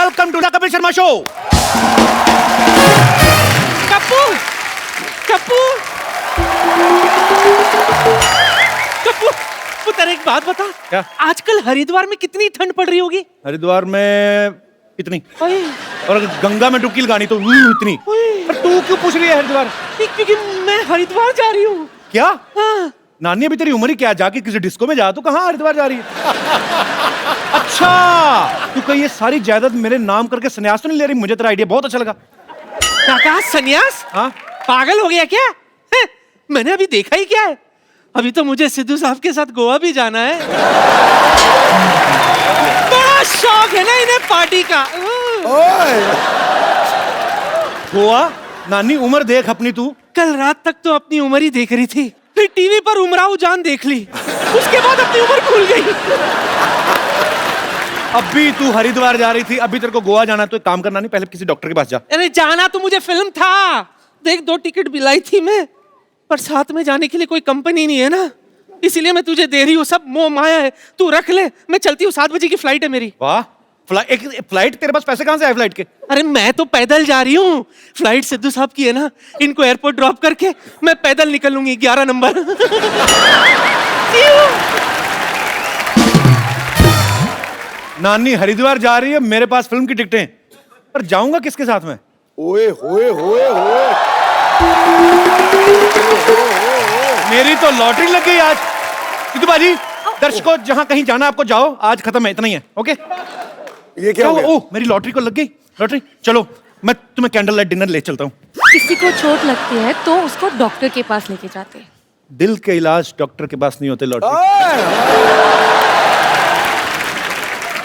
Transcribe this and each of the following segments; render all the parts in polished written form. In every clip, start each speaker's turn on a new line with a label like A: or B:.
A: Welcome to the Kapil Sharma show.
B: Kappu Kappu Kappu पुत्र एक बात बता।
A: क्या?
B: आजकल हरिद्वार में कितनी ठंड पड़ रही होगी?
A: हरिद्वार में इतनी,
B: ओए,
A: और गंगा में डुबकी लगानी तो इतनी। पर तू क्यों पूछ रही है हरिद्वार?
B: क्योंकि मैं हरिद्वार जा रही हूँ।
A: क्या?
B: हाँ।
A: नानी अभी तेरी उम्र ही क्या, जाके किसी डिस्को में जा, तू कहाँ हरिद्वार जा रही है? अच्छा, तू कहीं ये सारी जायदाद मेरे नाम करके संन्यास तो नहीं ले रही? मुझे तेरा आइडिया बहुत अच्छा लगा।
B: क्या कहा, संन्यास?
A: हाँ,
B: पागल हो गया क्या? है? मैंने अभी देखा ही क्या है? अभी तो मुझे सिद्धू साहब के साथ गोवा भी जाना है। बड़ा शौक है ना इन्हें पार्टी का।
A: गोवा? नानी उम्र देख अपनी तू।
B: कल रात तक तो अपनी उम्र ही देख रही थी, फिर टीवी पर उमराव जान देख ली, उसके बाद अपनी उम्र भूल गई।
A: अभी तू हरिद्वार जा रही थी, अभी तेरे को गोवा जाना है, तो एक काम करना, नहीं पहले किसी डॉक्टर के पास जा।
B: अरे जाना तो मुझे फिल्म था, देख 2 टिकट भी लाई थी मैं, पर साथ में जाने के लिए कोई कंपनी नहीं है ना, इसीलिए मैं तुझे दे रही हूँ। सब मोह माया है, तू रख ले, मैं चलती हूँ, 7 बजे की फ्लाइट है मेरी।
A: वाह, एक फ्लाइट? तेरे पास पैसे कहाँ से आए फ्लाइट के?
B: अरे मैं तो पैदल जा रही हूँ, फ्लाइट सिद्धू साहब की है ना, इनको एयरपोर्ट ड्रॉप करके मैं पैदल निकल लूंगी 11 नंबर।
A: नानी हरिद्वार जा रही है, मेरे पास फिल्म की टिकटें, पर जाऊंगा किसके साथ में?
C: ओए होए होए होए,
A: मेरी तो लॉटरी लग गई आज। सिद्धू बाजी, दर्शकों जहां कहीं जाना आपको जाओ, आज खत्म है, इतना ही है। ओके,
C: ये क्या हो गया?
A: ओह, मेरी लॉटरी को लग गई लॉटरी। चलो मैं तुम्हें कैंडल लाइट डिनर ले चलता हूँ।
D: किसी को चोट लगती है तो उसको डॉक्टर के पास लेके जाते हैं।
A: दिल के इलाज डॉक्टर के पास नहीं होते लॉटरी।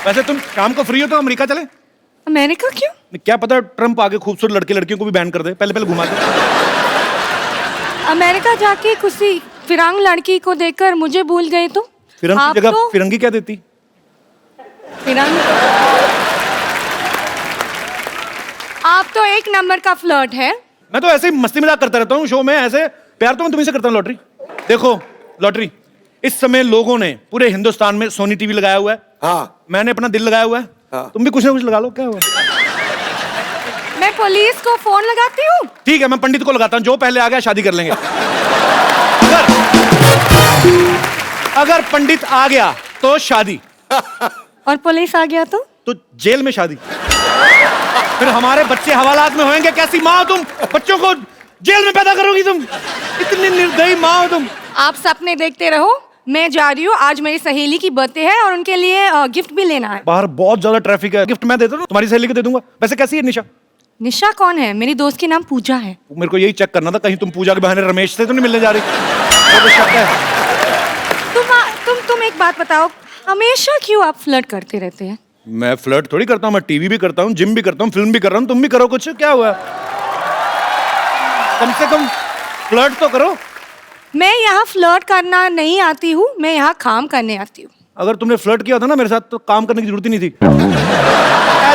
A: वैसे तुम शाम को फ्री हो तो अमेरिका चले?
D: अमेरिका क्यों?
A: क्या पता ट्रम्प आगे खूबसूरत लड़के लड़कियों को भी बैन कर दे, पहले पहले घुमा दे।
D: अमेरिका जाके किसी फिरंग लड़की को देखकर मुझे भूल गए तो?
A: फिरंग
D: आप
A: की जगह
D: तो
A: फिरंगी क्या देती?
D: फिरंग। आप तो एक नंबर का फ्लर्ट है।
A: मैं तो ऐसे ही मस्ती मजाक करता रहता हूँ शो में, ऐसे प्यार तो मैं तुम्हीं से करता हूँ। लॉटरी देखो, लॉटरी इस समय लोगों ने पूरे हिंदुस्तान में सोनी टीवी लगाया हुआ है।
C: हाँ,
A: मैंने अपना दिल लगाया हुआ है।
C: हाँ।
A: तुम भी कुछ ना कुछ लगा लो, क्या हुआ?
D: मैं पुलिस को फोन लगाती हूँ।
A: ठीक है, मैं पंडित को लगाता हूँ, जो पहले आ गया शादी कर लेंगे। अगर पंडित आ गया तो शादी,
D: और पुलिस आ गया तो
A: जेल में शादी। फिर हमारे बच्चे हवालात में होंगे। कैसी माँ हो तुम, बच्चों को जेल में पैदा करोगी तुम? इतनी निर्दयी माँ हो तुम।
D: आप सपने देखते रहो, मैं जा रही हूँ। आज मेरी सहेली की बर्थडे है और उनके लिए गिफ्ट भी लेना है।
A: बाहर बहुत ज्यादा ट्रैफिक है, गिफ्ट मैं देता हूँ, तुम्हारी सहेली को दे दूंगा। वैसे कैसी है निशा?
D: निशा कौन है? मेरी दोस्त की नाम पूजा है।
A: मेरे को यही चेक करना था, कहीं तुम पूजा के बहाने रमेश से तो नहीं मिलने जा रही? तो शक है।
D: तुम एक बात बताओ, हमेशा क्यों आप फ्लर्ट करते रहते हैं?
A: मैं फ्लर्ट थोड़ी करता हूँ, मैं टीवी भी करता हूँ, जिम भी करता हूँ, फिल्म भी कर रहा हूँ। तुम भी करो कुछ, क्या हुआ? कम से कम फ्लर्ट तो करो।
D: मैं यहाँ फ्लर्ट करना नहीं आती हूँ, मैं यहाँ काम करने आती हूँ।
A: अगर तुमने फ्लर्ट किया था ना मेरे साथ, तो काम करने की जरूरत ही नहीं थी। एज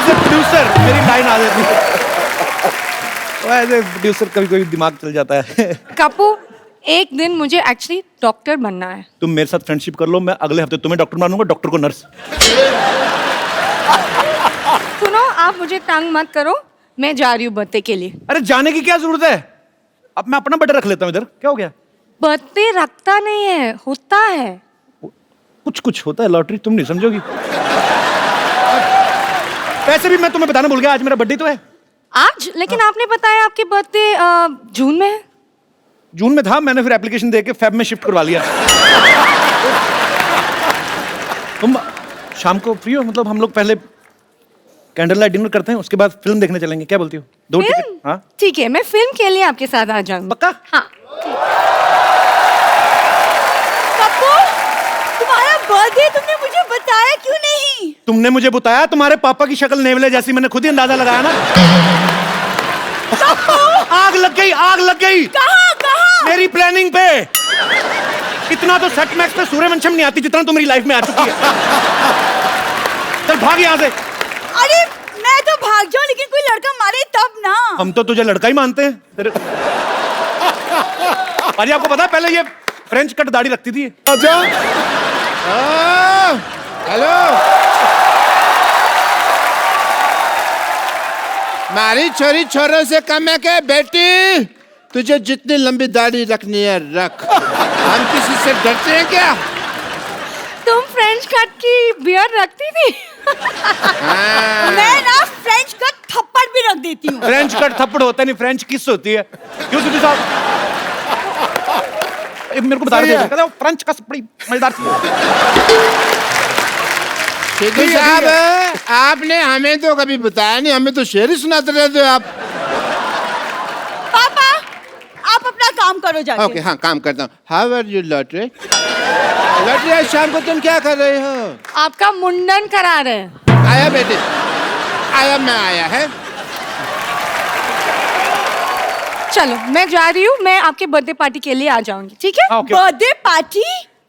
A: ए प्रोड्यूसर मेरी लाइन आ जाती है। एज ए प्रोड्यूसर कभी कभी दिमाग चल जाता है।
D: कप्पू, एक दिन मुझे एक्चुअली डॉक्टर बनना है।
A: तुम मेरे साथ फ्रेंडशिप कर लो, मैं अगले हफ्ते तुम्हें डॉक्टर बनाऊंगा, डॉक्टर को नर्स।
D: सुनो, आप मुझे तंग मत करो, मैं जा रही हूँ बर्थडे के लिए।
A: अरे जाने की क्या जरूरत है? अब मैं अपना बर्थडे रख लेता हूँ इधर, क्या हो गया?
D: बर्थडे रखता नहीं है, होता है।
A: कुछ कुछ होता है लॉटरी, तुम नहीं समझोगी। वैसे भी मैं तुम्हें बताना भूल गया, आज मेरा बर्थडे तो है।
D: आज? लेकिन आपने बताया आपके बर्थडे जून में है।
A: जून में था, मैंने फिर एप्लीकेशन देके फेब में शिफ्ट करवा लिया। तुम शाम को फ्री हो? मतलब हम लोग पहले कैंडल लाइट डिनर करते हैं, उसके बाद फिल्म देखने चलेंगे, क्या बोलती हो? 2 टिकट? हाँ
D: ठीक है, मैं फिल्म के लिए आपके साथ आ जाऊंगी।
A: पक्का?
D: हाँ। कप्पू, तुम्हारा बर्थडे तुमने मुझे बताया क्यों नहीं?
A: तुमने मुझे बताया, तुम्हारे पापा की शक्ल नेवले जैसी, मैंने खुद ही अंदाजा लगाया ना। आग लग गई, आग लग गई।
D: कहाँ कहाँ?
A: मेरी प्लानिंग पे। इतना तो सेट मैक्स पे सूर्यवंशम नहीं आती जितना तो मेरी लाइफ में आ चुकी है। चल भाग यहाँ से।
D: अरे मैं तो भाग जाऊं, लेकिन कोई लड़का मारे तब ना।
A: हम तो तुझे लड़का ही मानते हैं। अरे आपको पता है, पहले ये फ्रेंच कट दाढ़ी रखती थी।
C: आजा। हेलो।
E: मारी छोरी छोरों से कम है क्या बेटी? तुझे जितनी लंबी दाढ़ी रखनी है रख। हम किसी से डरते हैं क्या?
D: तुम फ्रेंच कट की बियर्ड रखती थी? मैं ना फ्रेंच कट थप्पड़ भी रख देती हूँ।
A: फ्रेंच कट थप्पड़ होता नहीं, फ्रेंच किस होती है? क्यों सिद्धू साहब? मेरे को बता रहे थे फ्रेंच कस बड़ी मजेदार थी।
E: सिद्धू साहब, आपने हमें तो कभी बताया नहीं, हमें तो शेर ही सुनाते रहते हो आप।
D: पापा, आप अपना काम करो जाके।
E: ओके, हाँ काम करता हूँ। How are you lottery? Lottery आज शाम को तुम क्या कर रहे हो?
D: आपका मुंडन करा रहे हैं।
E: आया बेटे, आया मैं आया है।
D: चलो मैं जा रही हूँ, मैं आपके बर्थडे पार्टी के लिए आ जाऊंगी, ठीक है?
A: Okay.
D: Birthday party?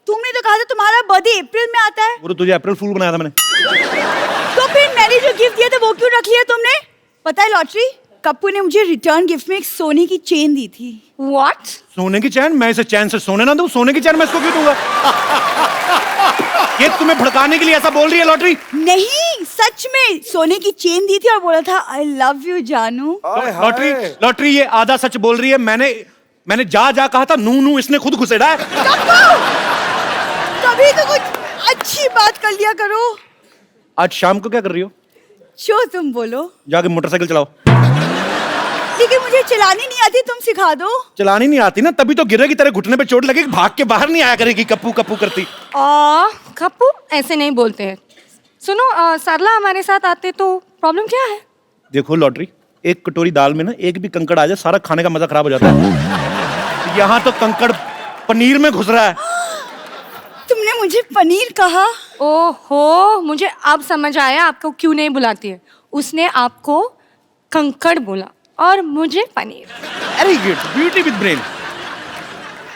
D: तुमने तो कहा था तुम्हारा बर्थडे अप्रैल में आता है।
A: वो तो तुझे अप्रैल फूल बनाया था मैंने।
D: तो फिर मैंने जो गिफ्ट दिया था वो क्यों रख लिया तुमने? पता है लॉटरी, कप्पू ने मुझे रिटर्न गिफ्ट में एक सोने की चेन दी थी। What?
A: सोने की चैन? मैं इसे चैन से सोने ना दूं? सोने की चैन मैं इसको क्यों दूंगा? ये तुम्हें भड़काने के लिए ऐसा बोल रही है लॉटरी?
D: नहीं, सच में सोने की चेन दी थी और बोला था आई लव यू जानू।
A: लॉटरी, लॉटरी ये आधा सच बोल रही है। मैंने जा कहा था, नू नू इसने खुद घुसेड़ा है।
D: कभी तो कुछ अच्छी बात कर लिया करो।
A: आज शाम को क्या कर रही हो?
D: जो तुम बोलो।
A: जाके मोटरसाइकिल चलाओ।
D: लेकिन मुझे चलानी नहीं आती, तुम सिखा दो।
A: चलानी नहीं आती ना, तभी तो गिरेगी, तेरे घुटने पे चोट लगेगी, भाग के बाहर नहीं आया करेगी कप्पू कप्पू करती।
D: कप्पू ऐसे नहीं बोलते हैं। सुनो, सरला हमारे साथ आते तो प्रॉब्लम क्या है?
A: देखो लॉटरी, एक कटोरी दाल में ना एक भी कंकड़ आ जाए, सारा खाने का मजा खराब हो जाता है। यहाँ तो कंकड़ पनीर में घुस रहा है।
D: तुमने मुझे पनीर कहा? ओहो, मुझे अब समझ आया आपको क्यों नहीं बुलाती है। उसने आपको कंकड़ बोला और मुझे पनीर।
A: अरे गुड, ब्यूटी विद ब्रेन।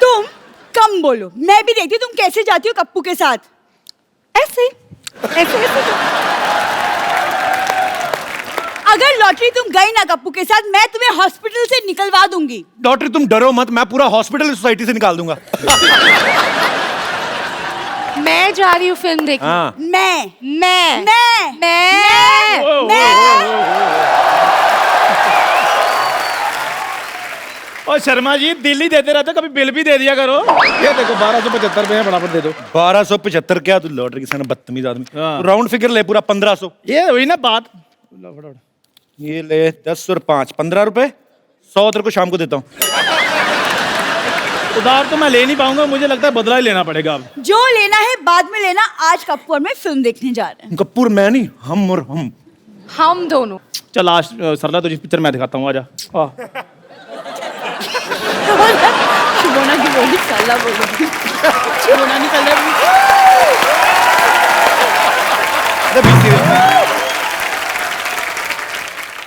D: तुम कम बोलो, मैं भी देखती हूँ तुम कैसे जाती हो कप्पू के साथ। ऐसे ऐसे ऐसे। अगर लॉटरी तुम गई ना कप्पू के साथ, मैं तुम्हें हॉस्पिटल से निकलवा दूंगी।
A: लॉटरी तुम डरो मत, मैं पूरा हॉस्पिटल सोसाइटी से निकाल दूंगा।
D: मैं जा रही हूँ फिल्म देखने।
A: हाँ।
D: मैं
F: और शर्मा जी, दिल्ली देते रहते, कभी बिल भी दे दिया करो। ये देखो 1275 में बराबर दे दो।
A: 1275 क्या? तू लॉटरी के सामने बदतमीज आदमी।
F: हाँ।
A: तू राउंड फिगर ले, पूरा 1500।
F: ये हुई ना बात।
A: ये ले 10 और 5 15 रुपए। 100 तेरे को शाम को देता हूँ।
F: उधार तो मैं ले नहीं पाऊंगा, मुझे लगता है बदला ही लेना पड़ेगा अब।
D: जो लेना है बाद में लेना। आज कप्पू और मैं फिल्म देखने जा रहे हैं।
A: कपूर मैं नहीं, हम और
D: हम दोनों।
F: चल आज सरला तुझे पिक्चर मैं दिखाता हूँ, आजा।
D: शुभोना की बोली साला बोली। शुभोना निकल रही।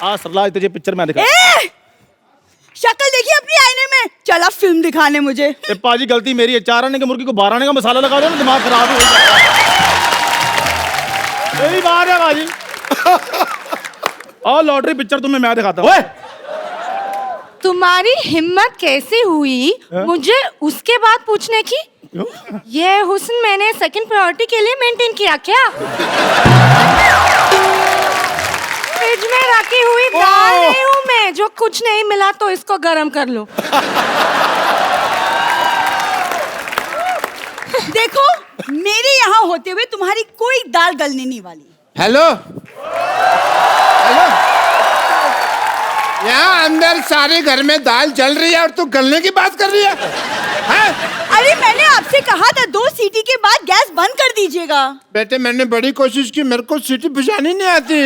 F: आज सरला तुझे पिक्चर मैं दिखाता हूँ।
D: शक्ल देखी अपनी आईने में। चला फिल्म दिखाने मुझे।
F: पाजी गलती मेरी है, 4 आने की मुर्गी को 12 आने का मसाला लगा दो ना, दिमाग खराब हो जाएगा। यही बात है बाजी। और लॉटरी पिक्चर तुम्हें मैं दिखाता हूँ।
D: तुम्हारी हिम्मत कैसे हुई मुझे उसके बाद पूछने की? ये हुस्न मैंने सेकंड प्रायोरिटी के लिए मेंटेन किया क्या? फ्रिज में रखी हुई दाल नहीं हूँ मैं, जो कुछ नहीं मिला तो इसको गरम कर लो। देखो, मेरे यहाँ होते हुए तुम्हारी कोई दाल गलने नहीं वाली।
E: हेलो हेलो, यहाँ अंदर सारे घर में दाल जल रही है और तू गलने की बात कर रही है?
D: अरे मैंने आपसे कहा था 2 सीटी के बाद गैस बंद कर दीजिएगा।
E: बेटे मैंने बड़ी कोशिश की, मेरे को सीटी बुझानी नहीं आती।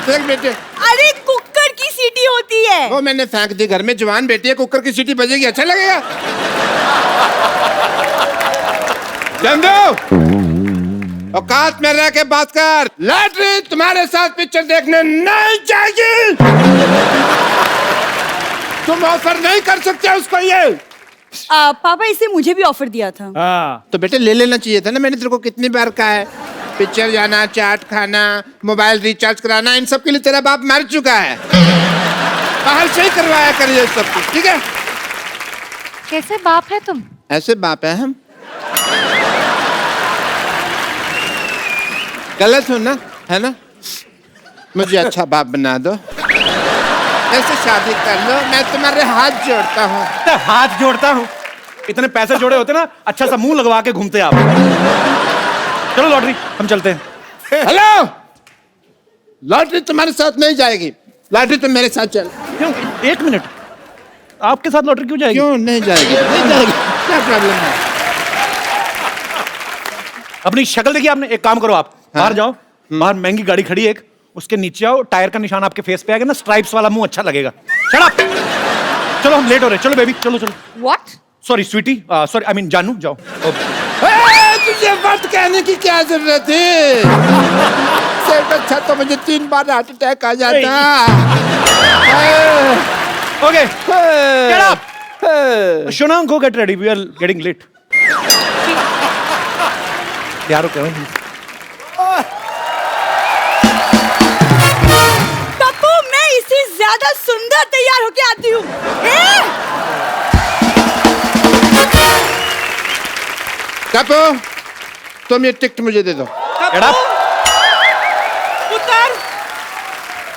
E: देख बेटे,
D: अरे कुकर की सीटी होती है।
E: वो मैंने फेंक दी, घर में जवान बेटी है, कुकर की सीटी बजेगी, अच्छा लगेगा? चंदू, औकात में रह के बात कर। लॉटरी तुम्हारे साथ पिक्चर देखने नहीं जाएगी। तुम ऑफर नहीं कर सकते उसको ये।
D: पापा इसे मुझे भी ऑफर दिया था।
F: हाँ।
E: तो बेटे ले लेना चाहिए था ना, मैंने तेरे को कितनी बार कहा है, पिक्चर जाना, चाट खाना, मोबाइल रिचार्ज कराना, इन सब के लिए तेरा बाप मर चुका है। बाहर से ही करवाया करिए सब कुछ, ठीक है?
D: कैसे बाप है तुम?
E: ऐसे बाप है हम। गलत हो ना, है ना? मुझे अच्छा बाप बना दो, ऐसे शादी कर लो, मैं तुम्हारे हाथ जोड़ता हूँ।
A: तो हाथ जोड़ता हूँ, इतने पैसे जोड़े होते ना, अच्छा सा मुंह लगवा के घूमते आप। चलो लॉटरी, हम चलते हैं।
E: हेलो, लॉटरी तुम्हारे साथ नहीं जाएगी, लॉटरी तुम मेरे साथ चल।
A: क्यों? एक मिनट, आपके साथ लॉटरी क्यों जाएगी?
E: क्यों नहीं जाएगी? नहीं जाएगी, क्या प्रॉब्लम है?
A: अपनी शक्ल देखिए आपने। एक काम करो, आप बाहर जाओ, बाहर महंगी गाड़ी खड़ी है एक, उसके नीचे आओ, टायर का निशान आपके फेस पे आएगा ना, स्ट्राइप्स वाला मुंह अच्छा लगेगा। Shut up! चलो हम लेट हो रहे हैं, चलो बेबी, चलो चलो।
D: What?
A: Sorry sweetie, sorry I mean जानू, जाओ।
E: तुझे बात कहने की क्या जरूरत है? सिर्फ अच्छा तो मुझे 3 बार हार्ट अटैक आ जाता।
A: Okay, get up. शोना, go get ready, we are getting late. यार ओके।
D: पप्पू, मैं इससे ज्यादा सुंदर तैयार होके आती हूँ।
E: कपो, तुम ये टिकट मुझे दे दो।
A: Get up.
B: पुत्र,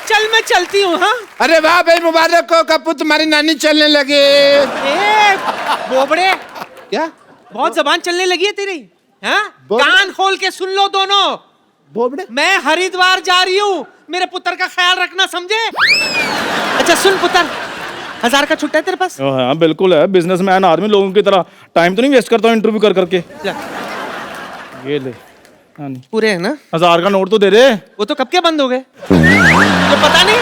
B: चल मैं चलती हूँ। हाँ
E: अरे वाह भाई, मुबारक हो कपू, तुम्हारी नानी चलने लगे।
B: ए बोबड़े,
E: क्या
B: बहुत जबान चलने लगी है तेरी। हाँ,
E: बोबड़े?
B: कान खोल के सुन लो दोनों।
E: बोबड़े?
B: मैं हरिद्वार जा रही हूँ, मेरे पुत्र का ख्याल रखना, समझे? अच्छा सुन पुत्र, 1000 का छुट्टा है तेरे पास?
F: हाँ बिल्कुल है, बिजनेसमैन आदमी, लोगों की तरह टाइम तो नहीं वेस्ट करता हूँ इंटरव्यू कर करके। ये ले। हाँ नहीं,
B: पूरे है ना?
F: 1000 का नोट तो दे दे।
B: वो तो कब के बंद हो गए, तो पता नहीं।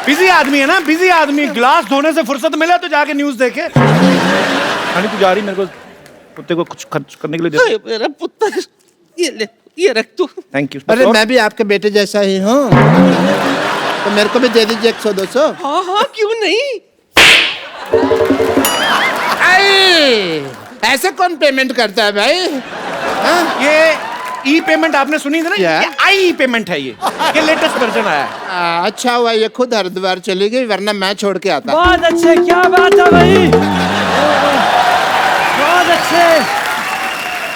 A: बिजी आदमी है ना, बिजी आदमी, गिलास धोने से फुर्सत मिले तो जाके न्यूज देखे। यानी तू जा रही, मेरे को कुत्ते को कुछ खर्च करने के लिए दे।
B: मेरा पुत्र, ये ले, ये रख तू।
A: Thank you.
E: अरे मैं भी आपके बेटे जैसा ही हूँ, तो मेरे को भी दे दीजिए 100-200।
B: हाँ हाँ, क्यों नहीं।
E: ऐसे कौन पेमेंट करता है भाई?
A: ये ई पेमेंट आपने सुनी थी ना,
E: क्या?
A: ये आई पेमेंट है, ये लेटेस्ट वर्जन आया है।
E: अच्छा हुआ ये खुद हरिद्वार चली गई, वरना मैं छोड़ के आता।
G: बहुत अच्छे, क्या बात है भाई, बहुत अच्छे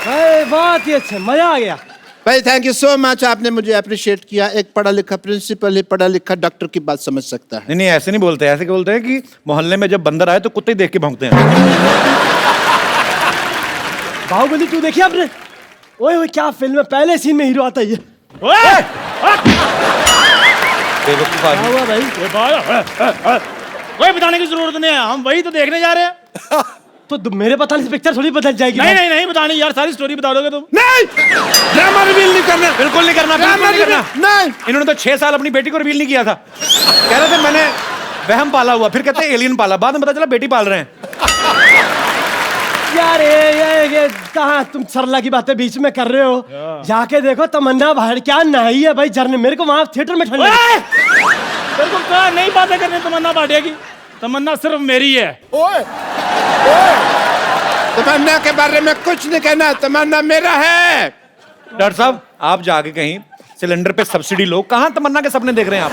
G: भाई, बहुत ही अच्छे, मजा आ गया।
E: भाई थैंक यू सो मच, आपने मुझे अप्रिशिएट किया। एक पढ़ा लिखा प्रिंसिपल ही पढ़ा लिखा डॉक्टर की बात समझ सकता है।
A: नहीं नहीं, ऐसे नहीं बोलते, ऐसे क्या बोलते हैं कि मोहल्ले में जब बंदर आए तो कुत्ते देख के भौंकते हैं।
G: बाहुबली 2 देखी आपने? ओए ओए, क्या फिल्म है, पहले सीन में हीरो आता है ये।
A: बेवकूफ
G: क्या
A: आदमी।
G: हुआ भाई?
F: कोई बताने की जरूरत नहीं है, हम वही तो देखने जा रहे हैं।
G: तो मेरे बताने से पिक्चर थोड़ी बदल जाएगी।
F: नहीं नहीं नहीं बतानी यार, सारी स्टोरी बता दोगे तुम।
E: नहीं, ड्रामा रिवील नहीं करना,
A: बिल्कुल नहीं करना, बिल्कुल नहीं करना।
E: नहीं।
A: इन्होंने तो 6 साल अपनी बेटी को रिवील नहीं किया था। कह रहे थे मैंने वहम पाला हुआ, फिर कहते हैं एलियन पाला, बाद में पता चला बेटी पाल रहे हैं।
G: यार ये कहाँ तुम सरला की बातें बीच में कर रहे हो? जाके देखो, तमन्ना बाहर क्या नहीं है भाई, झरने, मेरे को वहां थिएटर में ठंड लगी।
F: तेरे को कहा नहीं बातें करनी तमन्ना भाटिया की, तमन्ना सिर्फ मेरी है।
C: ओए
E: तमन्ना के बारे में कुछ नहीं कहना, तमन्ना मेरा है।
A: डॉक्टर साहब, आप जाके कहीं सिलेंडर पे सब्सिडी लो, कहाँ तमन्ना के सपने देख रहे हैं आप?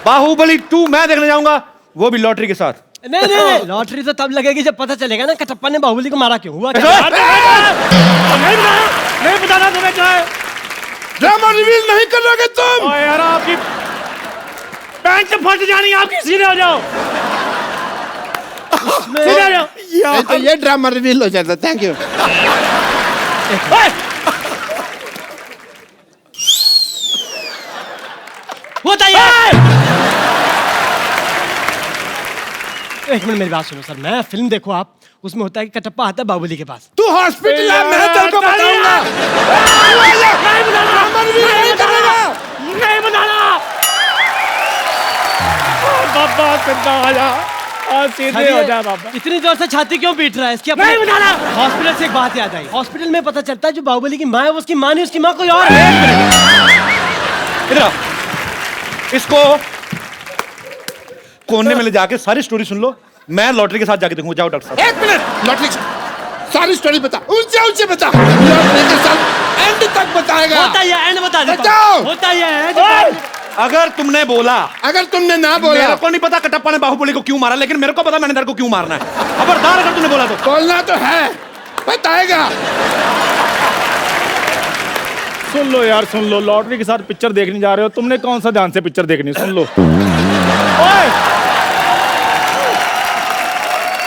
A: बाहुबली 2 मैं देखने जाऊंगा, वो भी लॉटरी के साथ।
G: नहीं नहीं, लॉटरी तो तब लगेगी जब पता चलेगा ना कटप्पा ने बाहुबली को मारा क्यों, हुआ क्या?
F: नहीं बताना तुम्हें क्या है।
E: ड्रामा रिवील नहीं करोगे तुम?
F: यार आपकी पैंट फट जानी, आपकी सीधे हो जाओ, सीधे हो जाओ।
E: नहीं तो ये ड्रामा रिवील हो जाता। Thank you.
G: होता है। एक मिनट मेरी बात सुनो सर, मैं फिल्म देखो आप, उसमें होता है कि कटप्पा आता है बाहुबली के पास।
E: तू हॉस्पिटल है, मैं तेरे को बताऊंगा।
F: नहीं बताना। बाबा सीधा आ जा, सीधे हो जा बाबा।
G: इतनी जोर से छाती क्यों पीट रहा है इसकी?
F: नहीं बताना।
G: हॉस्पिटल से एक बात याद आई, हॉस्पिटल में पता चलता है जो बाहुबली की माँ है वो उसकी माँ नहीं, उसकी माँ कोई और है।
A: इधर आओ, इसको कोने में ले जाके सारी स्टोरी सुन लो, मैं लॉटरी के साथ जाके देखूंगा। जाओ डॉक्टर साहब।
E: एक मिनट, लॉटरी सारी स्टोरी बता, ऊंचे ऊंचे बता, लॉटरी के साथ एंड तक बताएगा।
G: होता है एंड बता देता
E: बताओ।
G: हूं। होता है
A: अगर तुमने बोला,
E: अगर तुमने ना बोला,
A: मेरे को नहीं पता कटप्पा ने बाहुबली को क्यों मारा, लेकिन मेरे को पता मैंने तेरे को क्यों मारना है। खबरदार अगर तुमने बोला तो।
E: बोलना तो है, बताएगा।
F: सुन लो यार, सुन लो, लॉटरी के साथ पिक्चर देखने जा रहे हो, तुमने कौन सा ध्यान से पिक्चर देखनी, सुन लो। ओए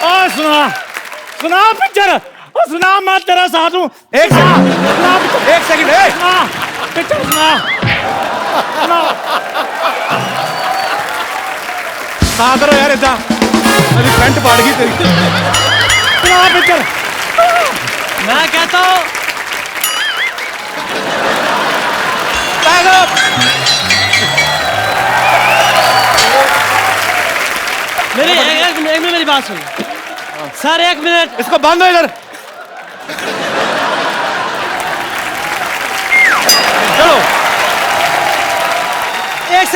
F: ओए सुना सुना पिक्चर, सुना, मैं तेरा साथ हूँ।
A: एक सेकंड
F: पिक्चर सुना सुना।
A: ना करो यार ऐसा, मेरी पैंट फाड़ गई तेरी।
F: सुना पिक्चर।
G: मैं कहता हूँ एक मिनट मेरी बात सुन सर, 1 मिनट।
A: इसको बांधो इधर। चलो
G: 1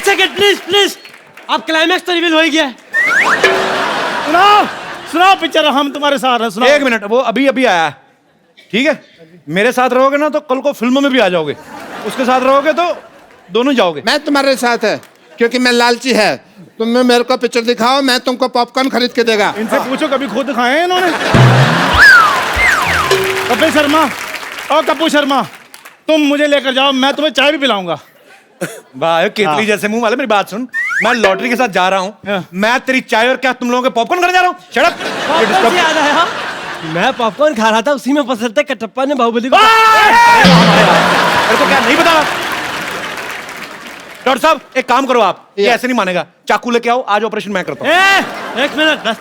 G: सेकंड प्लीज प्लीज। अब क्लाइमैक्स तो रिवील हो ही गया है।
F: सुनाओ सुनाओ पिक्चर, हम तुम्हारे साथ हैं, सुनाओ।
A: 1 मिनट, वो अभी अभी आया है, ठीक है? मेरे साथ रहोगे ना तो कल को फिल्मों में भी आ जाओगे, उसके साथ रहोगे तो दोनों जाओगे।
E: मैं तुम्हारे साथ है क्योंकि मैं लालची है। तुम मेरे को पिक्चर दिखाओ, मैं तुमको पॉपकॉर्न खरीद के देगा।
F: इनसे पूछो कभी खुद खाए हैं इन्होंने। कपिल शर्मा और कपूर शर्मा, तुम मुझे लेकर जाओ, मैं तुम्हें चाय भी पिलाऊंगा।
A: वाह, केतली जैसे मुंह वाले। मेरी बात सुन, मैं लॉटरी के साथ जा रहा हूँ, मैं तेरी चाय और क्या तुम लोगों के पॉपकॉर्न कर जा रहा हूँ। Shut up.
G: पॉपकॉर्न से याद आया, मैं पॉपकॉर्न खा रहा था, उसी में फंसलते कटप्पा ने बाहुबली को।
A: मेरे को क्या नहीं पता? डॉक्टर साहब एक काम करो आप, ये ऐसे नहीं मानेगा, चाकू लेके आओ, आज ऑपरेशन मैं करता हूँ।
G: 1 मिनट बस,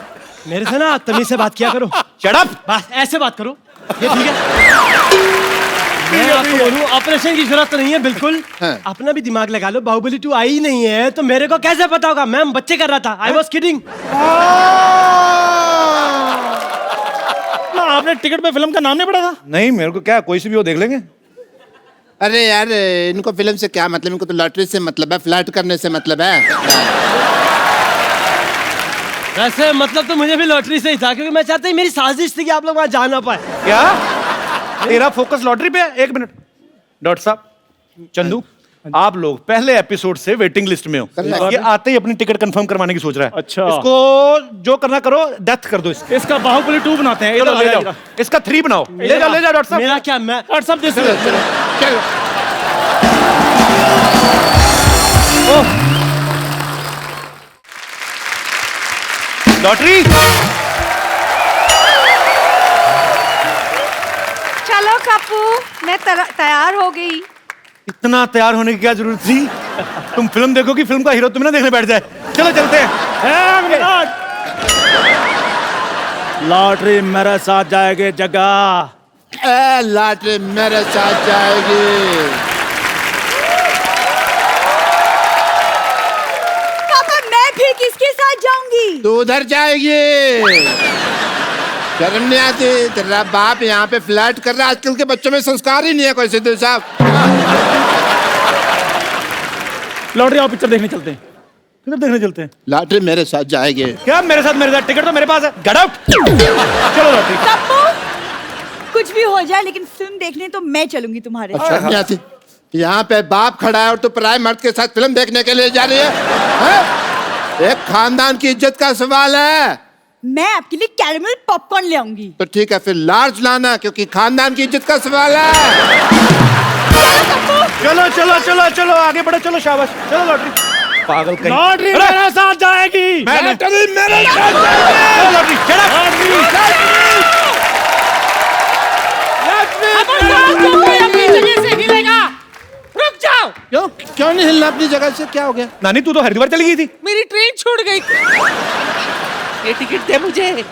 G: मेरे से ना तमीज से बात किया करो।
A: Shut up.
G: बस ऐसे बात करो, ये ठीक है? मैं आपको बोलूं, ऑपरेशन की जरूरत तो नहीं है बिल्कुल।
E: हाँ।
G: अपना भी दिमाग लगा लो, बाहुबली 2 आई नहीं है तो मेरे को कैसे पता होगा? मैं बच्चे कर रहा था, आई वॉज किडिंग।
F: आपने टिकट पे फिल्म का नाम नहीं पढ़ा था?
A: नहीं, मेरे को क्या, कोई सी भी वो देख लेंगे।
E: अरे यार, इनको फिल्म से क्या मतलब, इनको तो लॉटरी से मतलब है, फ्लर्ट करने से मतलब है।
G: वैसे मतलब तो मुझे भी लॉटरी से ही था, क्योंकि मैं चाहता ही मेरी साजिश थी कि आप लोग वहां जा ना पाए।
A: क्या तेरा फोकस लॉटरी पे है? 1 मिनट डॉक्टर साहब, चंदू आप लोग पहले एपिसोड से वेटिंग लिस्ट में हो, ये आते ही अपनी टिकट कंफर्म करवाने की सोच रहा है।
F: अच्छा।
A: इसको जो करना करो, डेथ कर दो इसकी।
F: इसका बाहुबली 2 बनाते हैं।
A: चलो
F: इधर
A: ले
F: आ
A: जाओ,
F: जाओ।
A: इसका 3 बनाओ। ले जाओ डॉक्टर साहब।
G: मेरा क्या, मैं
F: डॉक्टर साहब दिस
E: चलो।
A: लॉटरी।
D: चलो कप्पू, मैं तैयार हो गई।
A: इतना तैयार होने की क्या जरूरत थी? तुम फिल्म देखोगी, फिल्म का हीरो तुम्हें ना देखने बैठ जाए। चलो चलते हैं।
F: लॉटरी मेरे साथ जाएगी जगह।
E: लॉटरी मेरे साथ जाएगी।
D: पापा मैं फिर किसके साथ जाऊंगी?
E: तू उधर जाएगी। शर्म नहीं आती? तेरा बाप यहाँ पे फ्लर्ट कर रहा है। आजकल के बच्चों में संस्कार ही नहीं है कोई। सिद्धू साहब,
F: लॉटरी आओ, पिक्चर देखने चलते हैं।
A: फिल्म देखने चलते हैं।
E: लॉटरी मेरे साथ जाएगी।
A: क्या मेरे साथ? टिकट तो मेरे पास है। Get out. चलो लॉटरी।
D: कप्पू, कुछ भी हो जाए लेकिन फिल्म देखने तो मैं चलूंगी तुम्हारे साथ।
E: शर्म नहीं आती? यहाँ पे बाप खड़ा है और तू पराये मर्द के साथ फिल्म देखने के लिए जा रही है, हैं? एक खानदान की इज्जत का सवाल है।
D: मैं आपके लिए कैरेमल पॉपकॉर्न ले आऊंगी।
E: तो ठीक है, फिर लार्ज लाना, क्योंकि खानदान की इज्जत का सवाल है।
A: चलो चलो चलो चलो आगे बढ़ो, चलो शाबाश। चलो लॉटरी। पागल कहीं।
F: लॉटरी मेरे साथ जाएगी।
E: लॉटरी मेरे साथ जाएगी।
A: चलो लॉटरी। चलो
B: रुक जाओ।
E: क्यों नहीं हिलना अपनी जगह से? क्या हो गया?
A: नानी, तू तो हरिद्वार चली गई थी।
B: मेरी ट्रेन छूट गई। ये टिकट दे मुझे।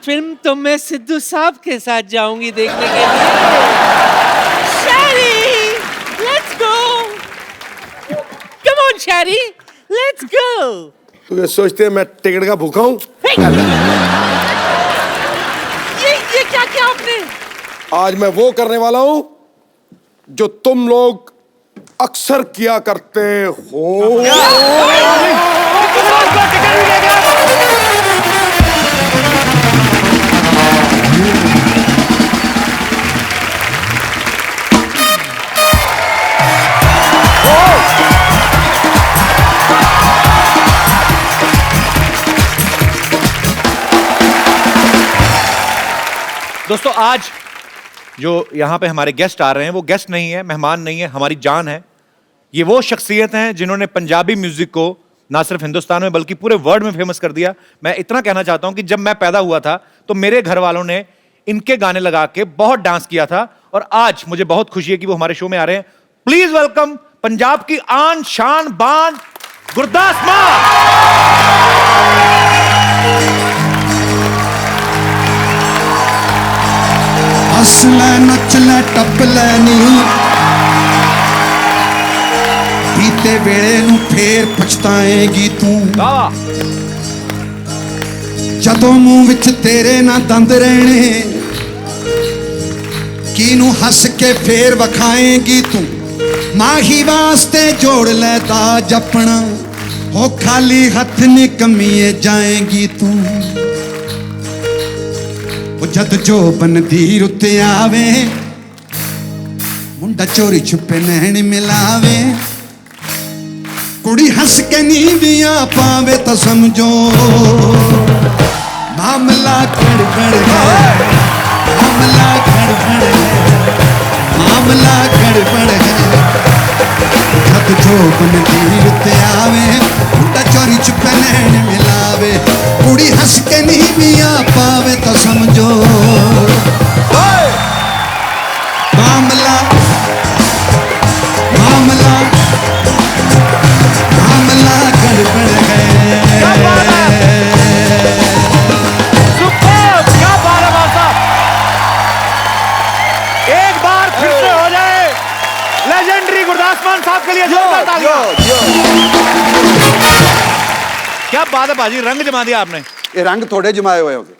B: फिल्म तो मैं सिद्धू साहब के साथ जाऊंगी देखने के लिए। Sherry, let's go. Come on Sherry, let's go.
C: तू ये सोचते है मैं टिकट का भूखा हूँ?
B: ये क्या किया आपने?
C: आज मैं वो करने वाला हूँ जो तुम लोग अक्सर किया करते हो।
A: दोस्तों आज जो यहाँ पे हमारे गेस्ट आ रहे हैं वो गेस्ट नहीं है, मेहमान नहीं है, हमारी जान है। ये वो शख्सियत हैं जिन्होंने पंजाबी म्यूजिक को ना सिर्फ हिंदुस्तान में बल्कि पूरे वर्ल्ड में फेमस कर दिया। मैं इतना कहना चाहता हूं कि जब मैं पैदा हुआ था तो मेरे घर वालों ने इनके गाने लगा के बहुत डांस किया था, और आज मुझे बहुत खुशी है कि वो हमारे शो में आ रहे हैं। प्लीज वेलकम पंजाब की आन शान बान गुरदास मान।
H: हस लै नच लै टप लै नी बीते वेले नू फेर पछताएगी तू जदों मूंह विच तेरे ना दंद रहने किनू हस के फेर वखाएगी तू माही वास्ते जोड़ लै ताज अपना हो खाली हथ निकमीए जाएगी तू जद जो बनदीर उत्ते आवे मुंडा चोरी छुपे नैन मिलावे कुड़ी हंस के नींदियां पावे तो समझो मामला गड़बड़ है, मामला गड़बड़ है, मामला गड़बड़ है। जद जो बनदीर उत्ते आवे मुंडा चोरी छुपे नैन मिलावे कुड़ी हंस के नींदियां पावे तो समझो मामला मामला मामला गड़बड़ है।
A: सुपर्ब! क्या बात है भाई साहब! एक बार फिर से हो जाए लेजेंडरी गुरदास मान साहब के लिए जोरदार तालियां। क्या बात है बाजी, रंग जमा दिया आपने।
I: ये रंग थोड़े जमाए हुए होते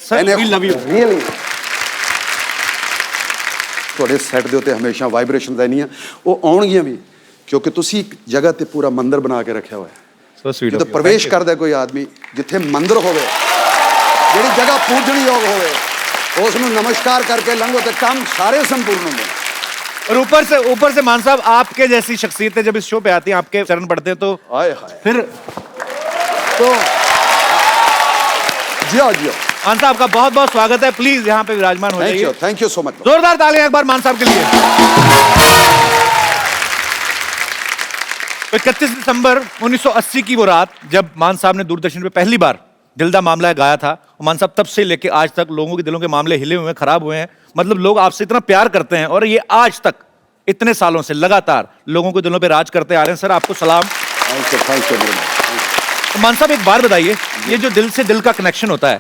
A: sir, we love you.
I: Really थोड़े सैट ਦੇ ਉੱਤੇ ਹਮੇਸ਼ਾ ਵਾਈਬ੍ਰੇਸ਼ਨ ਰਹਿਣੀਆਂ ਉਹ ਆਉਣਗੀਆਂ ਵੀ ਕਿਉਂਕਿ ਤੁਸੀਂ ਇੱਕ ਜਗ੍ਹਾ ਤੇ ਪੂਰਾ ਮੰਦਿਰ ਬਣਾ ਕੇ ਰੱਖਿਆ ਹੋਇਆ ਹੈ।
A: So sweet.
I: ਜਦੋਂ ਪ੍ਰਵੇਸ਼ ਕਰਦਾ ਕੋਈ ਆਦਮੀ ਜਿੱਥੇ ਮੰਦਿਰ ਹੋਵੇ ਜਿਹੜੀ ਜਗ੍ਹਾ ਪੂਜਣਯੋਗ ਹੋਵੇ ਉਸ ਨੂੰ ਨਮਸਕਾਰ ਕਰਕੇ ਲੰਘੋ ਤੇ ਕੰਮ ਸਾਰੇ ਸੰਪੂर्ण ਹੁੰਦੇ ਨੇ।
A: और ऊपर से मान साहब आपके जैसी शख्सियतें जब इस शो पे आती हैं, आपके चरण पढ़ते हैं तो
I: हाय हाय
A: फिर
I: तो जियो जियो।
A: मान साहब का बहुत बहुत स्वागत है। प्लीज यहाँ पे विराजमान हो जाइए।
I: Thank you so much.
A: जोरदार तालियां एक बार मान साहब के लिए। 31 दिसंबर 1980 की वो रात जब मान साहब ने दूरदर्शन पे पहली बार दिल दा मामला है गाया था, और मान साहब तब से लेके आज तक लोगों के दिलों के मामले हिले हुए हैं, खराब हुए हैं। मतलब लोग आपसे इतना प्यार करते हैं और ये आज तक इतने सालों से लगातार लोगों के दिलों पे राज करते आ रहे हैं। सर आपको सलाम।
I: Thank you.
A: तो मान साहब एक बात बताइए, ये जो दिल से दिल का कनेक्शन होता है,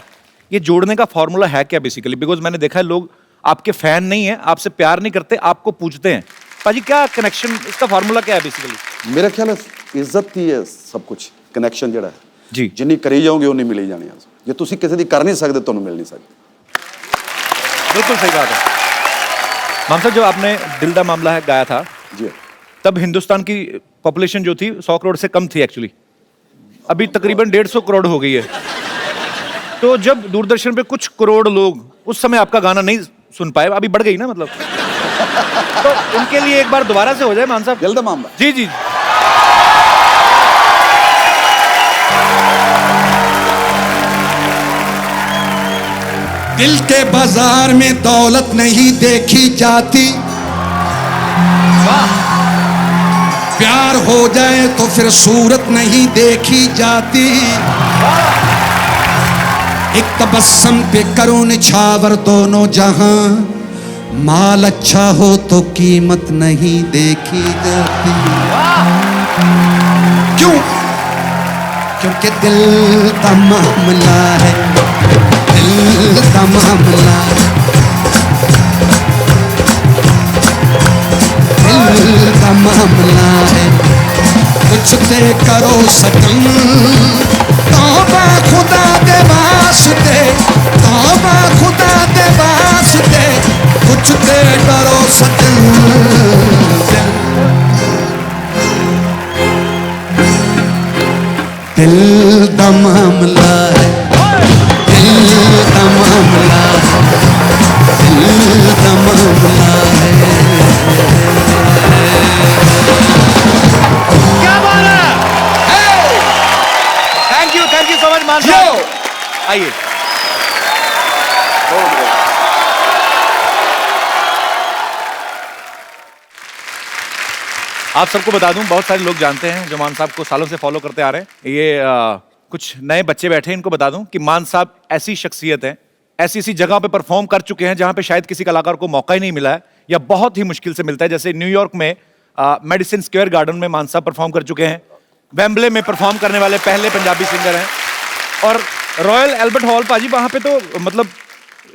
A: ये जोड़ने का फॉर्मूला है क्या बेसिकली? बिकॉज मैंने देखा है लोग आपके फैन नहीं है, आपसे प्यार नहीं करते, आपको पूछते हैं। पाजी क्या कनेक्शन, इसका फॉर्मूला क्या है बेसिकली?
I: मेरा ख्याल है इज्जत ही है सब कुछ। कनेक्शन ਜਿਹੜਾ ਹੈ
A: जी
I: जिन्नी करी जाओगे उन्नी मिली जानी है। जे तुसी किसी दी कर नहीं सकते तो मिल नहीं सकती।
A: बिल्कुल सही बात है। मान साहब जब आपने दिल दा मामला है गाया था
I: जी
A: तब हिंदुस्तान की पॉपुलेशन जो थी 100 करोड़ से कम थी एक्चुअली। अभी तकरीबन 150 करोड़ हो गई है। तो जब दूरदर्शन पे कुछ करोड़ लोग उस समय आपका गाना नहीं सुन पाए, अभी बढ़ गई ना मतलब, तो उनके लिए एक बार दोबारा से हो जाए मान साहब।
I: दिल दा मामला।
A: जी जी
H: दिल के बाजार में दौलत नहीं देखी जाती, प्यार हो जाए तो फिर सूरत नहीं देखी जाती, एक तबस्सुम पे करो निछावर दोनों जहां, माल अच्छा हो तो कीमत नहीं देखी जाती। क्यों? क्योंकि दिल का मामला है, दिल का मामला, दिल का मामला है। कुछ ते करो सजन, तौबा खुदा दे वास्ते, तौबा खुदा दे वास्ते, कुछ ते करो सजन। दिल का मामला है, दिल का मामला, दिल का मामला है।
A: क्या बात है। थैंक यू सो मच मान साहब। आइए आप सबको बता दूं, बहुत सारे लोग जानते हैं जो मान साहब को सालों से फॉलो करते आ रहे हैं। ये कुछ नए बच्चे बैठे हैं, इनको बता दूं कि मान साहब ऐसी शख्सियत है, ऐसी ऐसी जगह पे परफॉर्म कर चुके हैं जहां पे शायद किसी कलाकार को मौका ही नहीं मिला है या बहुत ही मुश्किल से मिलता है। जैसे न्यूयॉर्क में मेडिसिन स्क्वायर गार्डन में मान साहब परफॉर्म कर चुके हैं, वेम्बले में परफॉर्म करने वाले पहले पंजाबी सिंगर हैं, और रॉयल एल्बर्ट हॉल पाजी वहां पे तो मतलब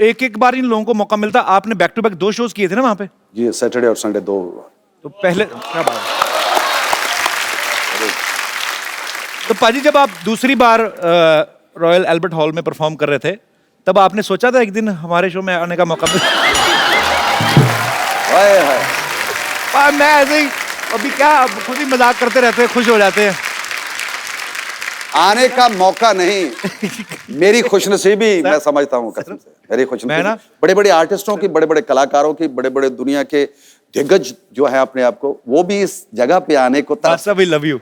A: एक एक बार इन लोगों को मौका मिलता। आपने बैक टू बैक 2 शोज किए थे ना वहां पे?
I: जी, सैटरडे और संडे 2।
A: तो पहले क्या बात है। तो पाजी जब आप दूसरी बार रॉयल एल्बर्ट हॉल में परफॉर्म कर रहे थे, तब आपने सोचा था एक दिन हमारे शो में आने का मौका मिले?
I: हाय हाय,
A: मैं ऐसे ही अभी क्या खुद ही मजाक करते रहते हैं, खुश हो जाते हैं।
I: आने का मौका नहीं, मेरी खुशनसीबी मैं समझता हूँ कसम से, मेरी खुशनसीबी। बड़े बड़े आर्टिस्टों की, बड़े बड़े कलाकारों की, बड़े बड़े दुनिया के दिग्गज जो है अपने आप को, वो भी इस जगह पे आने को
A: वी लव यू।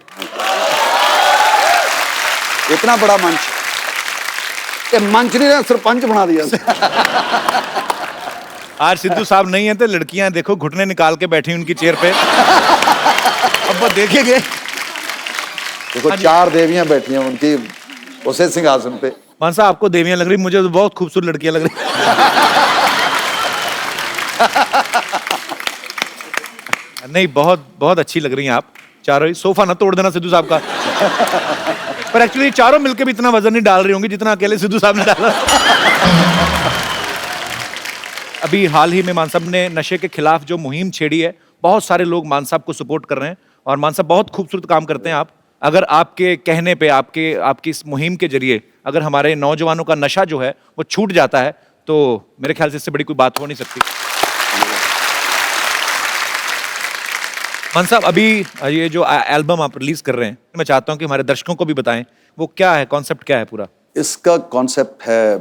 I: इतना बड़ा मंच, ये मंच नहीं, सरपंच बना दिया।
A: आज सिद्धू साहब नहीं है तो लड़कियां देखो घुटने निकाल के बैठी उनकी चेयर पे। अब वो देखेंगे,
I: देखो 4 देवियां बैठी हैं उनकी उसे सिंहासन पे।
A: मान साहब आपको देवियां लग रही, मुझे तो बहुत खूबसूरत लड़कियां लग रही। नहीं, बहुत बहुत अच्छी लग रही हैं आप चारों ही। सोफा ना तोड़ देना सिद्धू साहब का। पर एक्चुअली चारों मिलके भी इतना वजन नहीं डाल रही होंगी जितना अकेले सिद्धू साहब ने डाला। अभी हाल ही में मान साहब ने नशे के खिलाफ जो मुहिम छेड़ी है, बहुत सारे लोग मान साहब को सपोर्ट कर रहे हैं और मान साहब बहुत खूबसूरत काम करते हैं। आप अगर आपके कहने पे, आपकी इस मुहिम के जरिए अगर हमारे नौजवानों का नशा जो है वो छूट जाता है, तो मेरे ख्याल से इससे बड़ी कोई बात हो नहीं सकती। मान साहब अभी ये जो एल्बम आप रिलीज कर रहे हैं, मैं चाहता हूं कि हमारे दर्शकों को भी बताएं वो क्या है, कॉन्सेप्ट क्या है पूरा?
I: इसका कॉन्सेप्ट है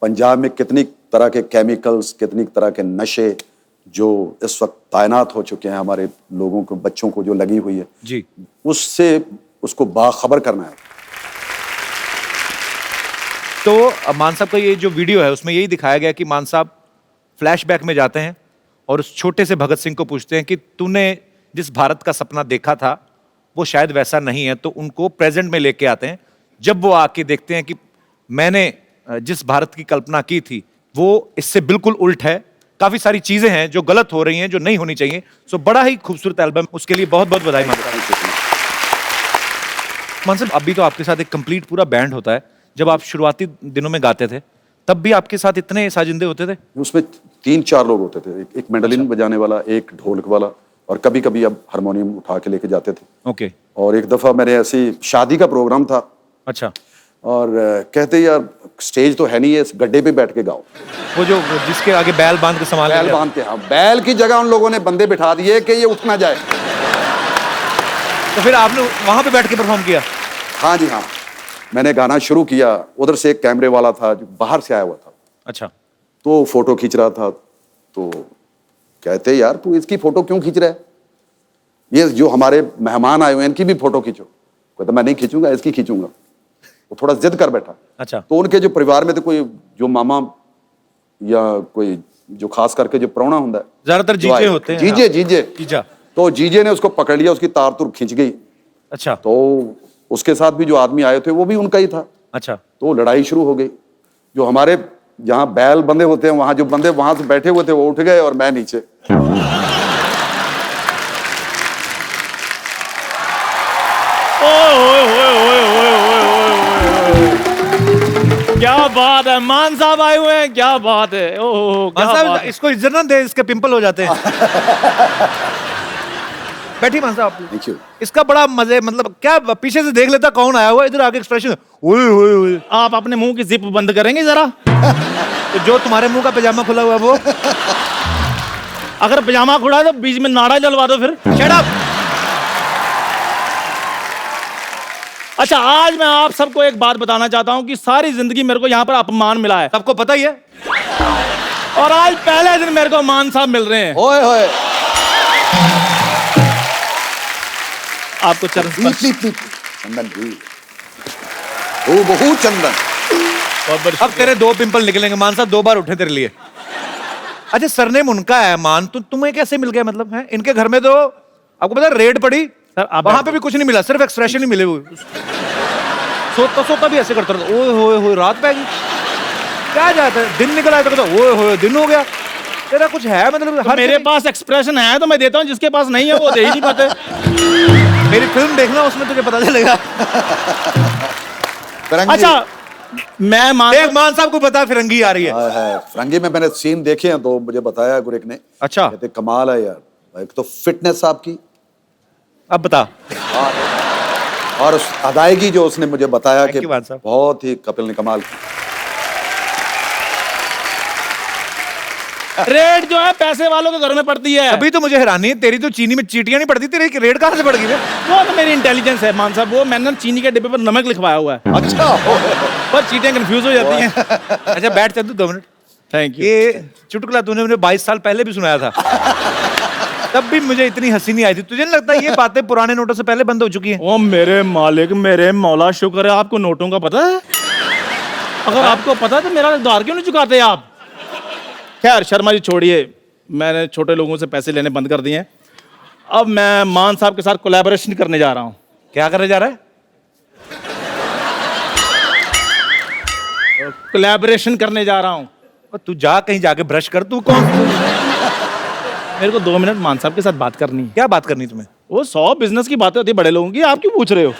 I: पंजाब में कितनी तरह के केमिकल्स, कितनी तरह के नशे जो इस वक्त तैनात हो चुके हैं हमारे लोगों को, बच्चों को जो लगी हुई है
A: जी,
I: उससे उसको बाखबर करना है।
A: तो मान साहब का ये जो वीडियो है उसमें यही दिखाया गया कि मान साहब फ्लैशबैक में जाते हैं और उस छोटे से भगत सिंह को पूछते हैं कि तूने जिस भारत का सपना देखा था वो शायद वैसा नहीं है, तो उनको प्रेजेंट में लेके आते हैं। जब वो आके देखते हैं कि मैंने जिस भारत की कल्पना की थी वो इससे बिल्कुल उल्ट है, काफी सारी चीजें हैं जो गलत हो रही हैं, जो नहीं होनी चाहिए। सो बड़ा ही खूबसूरत एल्बम, उसके लिए बहुत बहुत बधाई मानता हूं। मान साहब अभी तो आपके साथ एक कंप्लीट पूरा बैंड होता है, जब आप शुरुआती दिनों में गाते थे तब भी आपके साथ इतने साजिंदे होते थे?
I: उसमें 3-4 लोग होते थे, एक मैंडोलिन बजाने वाला, एक ढोलक वाला, और कभी कभी अब हारमोनियम उठा के लेके जाते थे।
A: ओके।
I: और एक दफा मेरे ऐसी शादी का प्रोग्राम था।
A: अच्छा।
I: और कहते यार स्टेज तो है नहीं है, इस गड्ढे पे बैठ के गाओ।
A: वो जो जिसके आगे बैल बांध के संभाल,
I: बैल बांध के, हाँ, बैल की जगह उन लोगों ने बंदे बिठा दिए कि ये उठ ना जाए।
A: तो फिर आपने वहां पे बैठ के परफॉर्म किया?
I: हाँ जी हाँ, मैंने गाना शुरू किया, उधर से एक कैमरे वाला था जो बाहर से आया हुआ था।
A: अच्छा।
I: तो फोटो खींच रहा था, तो कहते यार तू इसकी फोटो क्यों खींच रहा है, ये जो हमारे मेहमान आए हुए हैं इनकी भी फोटो खींचो। कहता मैं नहीं खींचूंगा, इसकी खींचूंगा। वो थोड़ा जिद कर बैठा।
A: अच्छा।
I: तो उनके जो परिवार में तो कोई जो मामा या कोई जो खास करके जो प्राहुणा होता है,
A: ज्यादातर जीजे होते हैं।
I: जीजे जीजे
A: जीजा।
I: तो जीजे ने उसको पकड़ लिया, उसकी तार तुर खींच गई।
A: अच्छा।
I: तो उसके साथ भी जो आदमी आए थे वो भी उनका ही था।
A: अच्छा।
I: तो लड़ाई शुरू हो गई। जो हमारे जहाँ बैल बंदे होते हैं वहां जो बंदे वहां से बैठे हुए थे वो उठ गए और मैं नीचे।
F: क्या बात है, मान साहब आए हुए हैं, क्या बात है। ओह
A: मान साहब इसको इज्जत ना दे, इसके पिंपल हो जाते हैं। बैठी मान साहब।
I: Thank you.
A: इसका बड़ा मजे, मतलब क्या पीछे से देख लेता कौन आया हुआ, इधर आके एक्सप्रेशन ओए ओए ओए।
F: आप अपने मुंह की जिप बंद करेंगे जरा?
A: तो जो तुम्हारे मुंह का पजामा खुला हुआ वो,
F: अगर पजामा खुला है तो बीच में नाड़ा जलवा दो फिर।
A: Shut up.
F: अच्छा, आज मैं आप सबको एक बात बताना चाहता हूं कि सारी जिंदगी मेरे को यहाँ पर अपमान मिला है,
A: सबको पता ही है।
F: और आज पहले दिन मेरे को मान साहब मिल रहे हैं।
I: ओए होए।
F: आपको चरण स्पर्श।
I: चंदन भी, ओ बहुत चंदन।
A: अब तेरे 2 पिंपल निकलेंगे मान साहब, 2 बार उठे तेरे लिए। अच्छा, सरनेम उनका है मान, तो तुम्हें कैसे मिल गया, मतलब है इनके घर में तो आपको पता है रेड पड़ी
F: सर, आप
A: वहां पे भी कुछ नहीं मिला, सिर्फ एक्सप्रेशन ही मिले हुए। सोता सोता भी ऐसे करता रहता, ओए होए रात पै गई। क्या जाता है, दिन निकल आया तो कहता ओए होए दिन हो गया। तेरा कुछ है मतलब
F: तो मेरे पास एक्सप्रेशन है तो मैं देता हूँ, जिसके पास नहीं है वो दे ही नहीं पाते।
A: मेरी फिल्म देखना, उसमें तुझे पता चलेगा।
I: फिरंगी
F: अच्छा मैं
A: मान साहब को पता फिरंगी आ रही है।
I: फिरंगी में मैंने सीन देखे हैं तो मुझे बताया गुरिक ने।
A: अच्छा।
I: कहते कमाल है यार, एक तो फिटनेस आपकी,
A: अब बता।
I: और उस अदायगी जो उसने मुझे बताया कि
A: you, मान साहब।
I: बहुत ही कपिल ने कमाल की।
F: रेड जो है पैसे वालों के घर में पड़ती है।
A: अभी तो मुझे हैरानी है, तेरी तो चीनी में चीटियां नहीं पड़ती, तेरी रेड कहां से पड़ गई?
F: वो तो मेरी इंटेलिजेंस है मान साहब, वो मैंने चीनी के डिब्बे पर नमक लिखवाया हुआ है।
I: अच्छा।
F: पर चीटियां कंफ्यूज हो जाती हैं।
A: अच्छा बैठ चंदू 2 मिनट।
F: Thank you.
A: ये चुटकुला तूने मुझे 22 साल पहले भी सुनाया था, तब भी मुझे इतनी हंसी नहीं आई थी। तुझे नहीं लगता ये बातें पुराने नोटों से पहले बंद हो चुकी हैं?
F: ओ मेरे मालिक, मेरे मौला, शुक्र है आपको नोटों का पता है। अगर आपको पता है तो मेरा उधार क्यों नहीं चुकाते आप? खैर शर्मा जी छोड़िए, मैंने छोटे लोगों से पैसे लेने बंद कर दिए हैं। अब मैं मान साहब के साथ कोलैबोरेशन करने जा रहा हूं।
A: क्या करने जा रहा है?
F: कोलैबोरेशन करने जा रहा हूं।
A: और तू जा कहीं जाके ब्रश कर। तू कौन?
F: मेरे को 2 मिनट मान साहब के साथ बात करनी है।
A: क्या बात करनी तुम्हें?
F: वो 100 बिजनेस की बातें होती है बड़े लोगों की, आप क्यों पूछ रहे हो?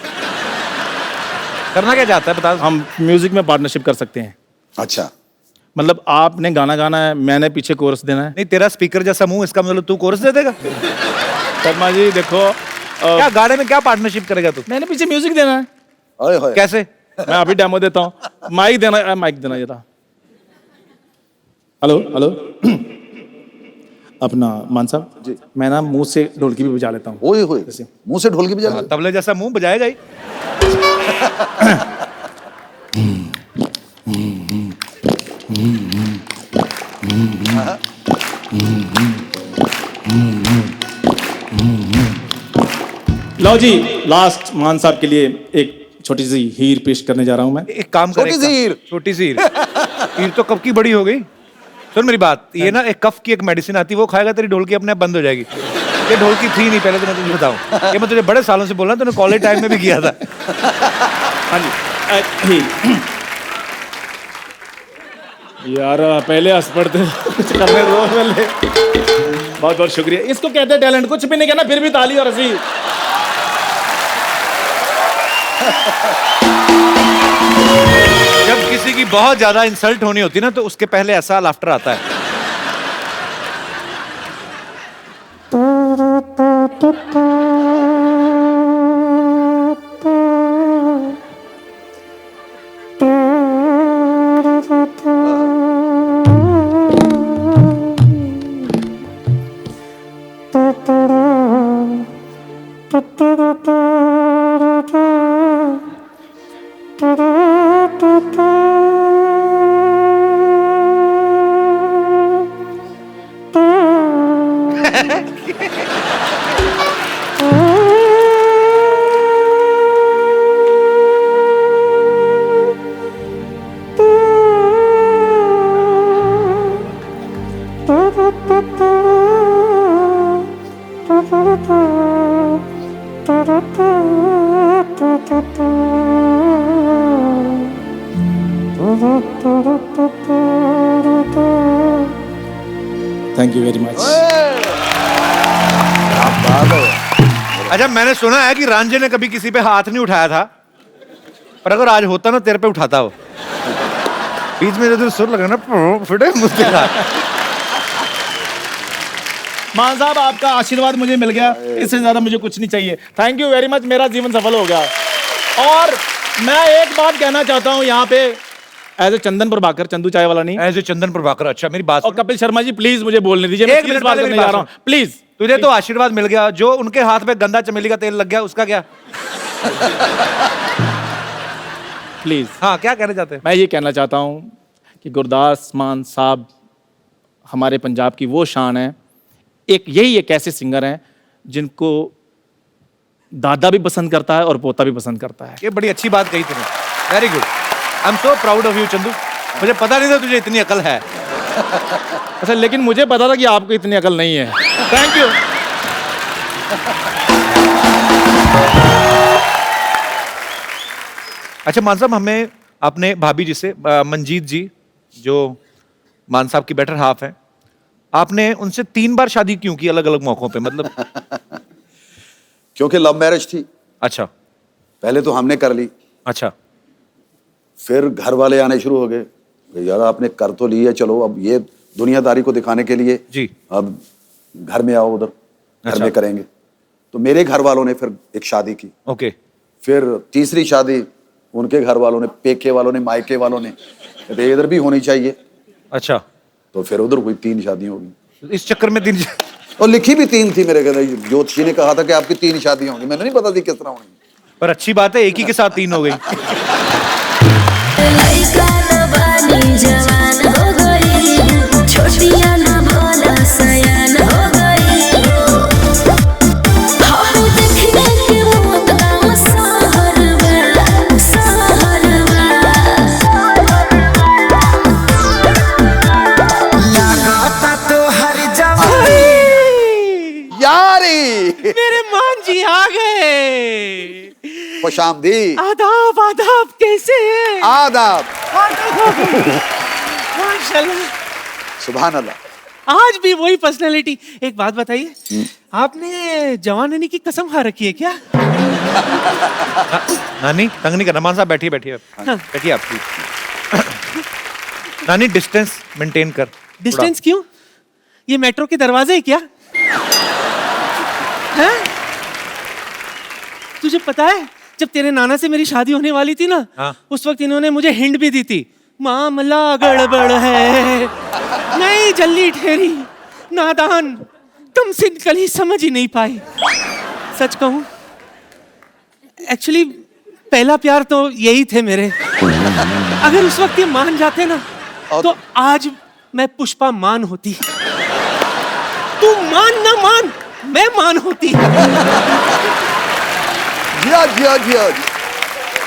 A: करना क्या चाहता है बता।
F: हम म्यूजिक में पार्टनरशिप कर सकते हैं।
I: अच्छा,
F: मतलब आपने गाना गाना है, मैंने पीछे कोरस देना है।
A: नहीं, तेरा स्पीकर जैसा मुंह, इसका मतलब तू कोरस दे देगा?
F: शर्मा जी देखो,
A: क्या गाने में क्या पार्टनरशिप करेगा तू?
F: मैंने पीछे म्यूजिक देना है।
I: ओए होए।
A: कैसे?
F: मैं अभी डेमो देता हूँ। माइक देना जरा। Hello hello. अपना मान साहब जी, मैं ना मुंह से ढोलकी भी बजा लेता हूँ।
I: ओए होए, मुंह से ढोलकी बजा।
A: तबले जैसा मुंह बजाएगा ही।
F: लो जी, लास्ट मान साहब के लिए एक छोटी सी हीर पेश करने जा रहा हूँ मैं।
A: एक काम कर,
I: छोटी सी हीर।
A: छोटी सी हीर। हीर तो कब की बड़ी हो गई। सुन मेरी बात, ये ना एक कफ की एक मेडिसिन आती है, वो खाएगा तेरी ढोलकी अपने आप बंद हो जाएगी। ये ढोलकी थी नहीं पहले, तो मैं तुझे बताऊं, ये मैं तुझे बड़े सालों से बोल रहा हूं, तूने कॉलेज टाइम में भी किया था।
F: हाँ जी। यार पहले हंस पड़ते कुछ करने दो पहले। बहुत बहुत शुक्रिया। इसको कहते हैं टैलेंट। कुछ भी नहीं कहना फिर भी ताली और हंसी।
A: जब किसी की बहुत ज्यादा इंसल्ट होनी होती है ना, तो उसके पहले ऐसा लाफ्टर आता है।
F: Thank you very much.
A: अच्छा, मैंने सुना है कि रांझे ने कभी किसी पे हाथ नहीं उठाया था, पर अगर आज होता ना तेरे पे उठाता हो। बीच में जो सुर लगा ना, फिटे मुझसे खा।
F: मान साहब आपका आशीर्वाद मुझे मिल गया, इससे ज्यादा मुझे कुछ नहीं चाहिए। थैंक यू वेरी मच, मेरा जीवन सफल हो गया। और मैं एक बात कहना चाहता हूँ यहाँ पे, एज ए चंदन प्रभाकर, चंदू चाय वाला नहीं,
A: एज ए चंदन प्रभाकर। अच्छा मेरी बात
F: और कपिल शर्मा जी प्लीज मुझे बोलने दीजिए, मैं
A: एक
F: सीरियस
A: मिनट
F: बात
A: पहले
F: करने
A: मेरी
F: जा
A: बात
F: रहा हूँ। प्लीज।
A: तुझे तो आशीर्वाद मिल गया, जो उनके हाथ में गंदा चमेली का तेल लग गया उसका क्या?
F: प्लीज।
A: हाँ, क्या कहना चाहते हैं?
F: मैं ये कहना चाहता हूँ कि गुरदास मान साहब हमारे पंजाब की वो शान है। एक ऐसे सिंगर हैं जिनको दादा भी पसंद करता है और पोता भी पसंद करता है।
A: ये बड़ी अच्छी बात कही तूने। Very good, I am so proud of you Chandu. मुझे पता नहीं था तुझे इतनी अकल है।
F: अच्छा, लेकिन मुझे पता था कि आपको इतनी अकल नहीं है। Thank you.
A: अच्छा मान साहब, हमें अपने भाभी जी से मंजीत जी जो मान साहब की बेटर हाफ है, आपने उनसे 3 बार शादी क्यों की अलग अलग मौकों पे? मतलब
I: क्योंकि लव मैरिज थी।
A: अच्छा
I: पहले तो हमने कर ली,
A: अच्छा
I: फिर घर वाले आने शुरू हो गए, यार आपने कर तो ली है, चलो अब ये दुनियादारी को दिखाने के लिए
A: जी
I: अब घर में आओ, उधर घर
A: अच्छा।
I: में करेंगे। तो मेरे घर वालों ने फिर एक शादी की,
A: ओके
I: फिर तीसरी शादी उनके घर वालों ने, पेके वालों ने, मायके वालों ने, कहते इधर भी होनी चाहिए।
A: अच्छा,
I: तो फिर उधर हुई 3 शादियां होगी।
A: इस चक्कर में 3
I: और लिखी भी 3 थी मेरे घर, ज्योतिषी ने कहा था कि आपकी 3 शादियां होंगी, मैंने नहीं पता थी किस तरह होंगी।
A: पर अच्छी बात है, एक ही के साथ 3 हो गई।
B: मेरे मान जी आ गए।
I: खुशामदी।
B: आदाब आदाब, कैसे हैं?
I: आदाब।
B: माशाल्लाह।
I: सुभान अल्लाह।
B: आज भी वही पर्सनालिटी। एक बात बताइए, आपने जवानी की कसम खा रखी है क्या?
A: नानी तंग नहीं करना, मान साहब बैठिए बैठिए बैठिए आप प्लीज। नानी डिस्टेंस मेंटेन कर।
B: डिस्टेंस क्यों? ये मेट्रो के दरवाजे है क्या? हैं? तुझे पता है जब तेरे नाना से मेरी शादी होने वाली थी ना,
A: हाँ।
B: उस वक्त इन्होंने मुझे हिंट भी दी थी, मामला गड़बड़ है, नहीं जल्दी ठहरी, नादान, तुम सिंपली समझ ही नहीं पाए। सच कहूं, एक्चुअली पहला प्यार तो यही थे मेरे। अगर उस वक्त ये मान जाते ना, तो आज मैं पुष्पा मान होती। तू मान ना मान, मैं मान होती।
I: जिया जिया जिया,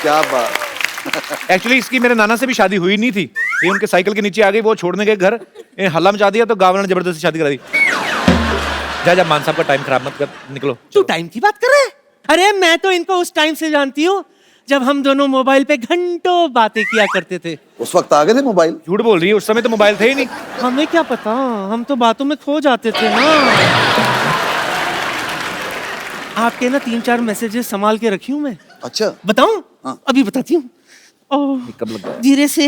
I: क्या बात।
A: एक्चुअली इसकी मेरे नाना से भी शादी हुई नहीं थी, ये उनके साइकिल के नीचे आ गई, वो छोड़ने गए घर, हल्ला मचा दिया तो गाँव ने जबरदस्ती शादी करा दी। जा मान साहब का टाइम खराब मत कर, निकलो।
B: तू टाइम की बात कर रहा है? अरे मैं तो इनको उस टाइम से जानती हूँ जब हम दोनों मोबाइल पे घंटों बातें किया करते थे।
I: उस वक्त आ गए थे मोबाइल?
A: झूठ बोल रही है, उस समय तो मोबाइल थे ही नहीं।
B: हमें क्या पता, हम तो बातों में खो जाते थे ना। आपके ना 3-4 मैसेजेस संभाल के रखी हूँ मैं।
I: अच्छा
B: बताऊं?
I: हाँ।
B: अभी बताती हूँ।
A: कब लग गया?
B: धीरे से।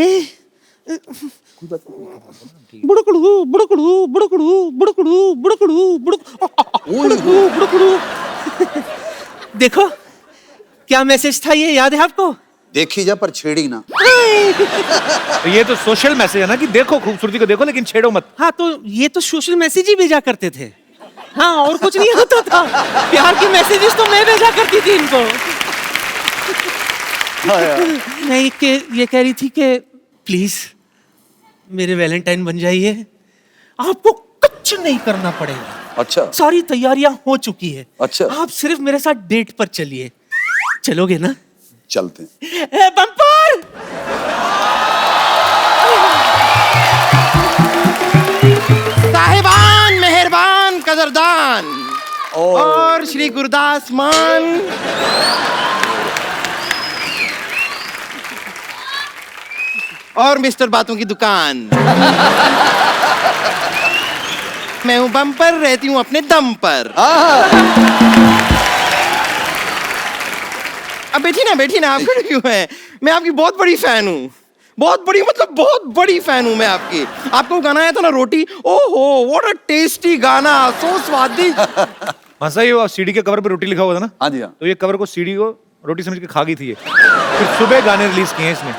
B: बुड़कड़ू बुड़कड़ू बुड़कड़ू बुड़कड़ू बुड़कड़ू बुड़कड़ू बुड़कड़ू। देखो क्या मैसेज था, ये याद है आपको?
I: देखी जा पर छेड़ी ना।
A: तो ये तो सोशल मैसेज है ना कि देखो, खूबसूरती को देखो लेकिन छेड़ो मत।
B: हाँ, तो ये तो सोशल मैसेज ही भेजा करते थे। हाँ, और कुछ नहीं होता था। प्यार की मैसेजेस तो मैं भेजा करती थी इनको। मैं ये कह रही थी कि प्लीज मेरे वैलेंटाइन बन जाइए, आपको कुछ नहीं करना पड़ेगा।
I: अच्छा,
B: सारी तैयारियां हो चुकी है।
I: अच्छा।
B: आप सिर्फ मेरे साथ डेट पर चलिए। चलोगे ना?
I: चलते हैं।
B: बम्पर। साहिबान, मेहरबान, कदरदान और श्री गुरदास मान। और मिस्टर बातों की दुकान। मैं हूं बम्पर, रहती हूं अपने दम पर। अब बैठी ना, आप खड़े क्यों हैं? मैं आपकी बहुत बड़ी फैन हूँ, बहुत बड़ी, मतलब बहुत बड़ी फैन हूँ मैं आपकी। आपको गाना आया था ना रोटी, ओहो व्हाट अ टेस्टी गाना, सो स्वादिष्ट।
A: मसा ये सीडी के कवर पे रोटी लिखा हुआ था ना?
I: हाँ जी हाँ।
A: तो ये कवर को सीडी को रोटी समझ के खा गई थी ये। फिर सुबह गाने रिलीज किए हैं इसने।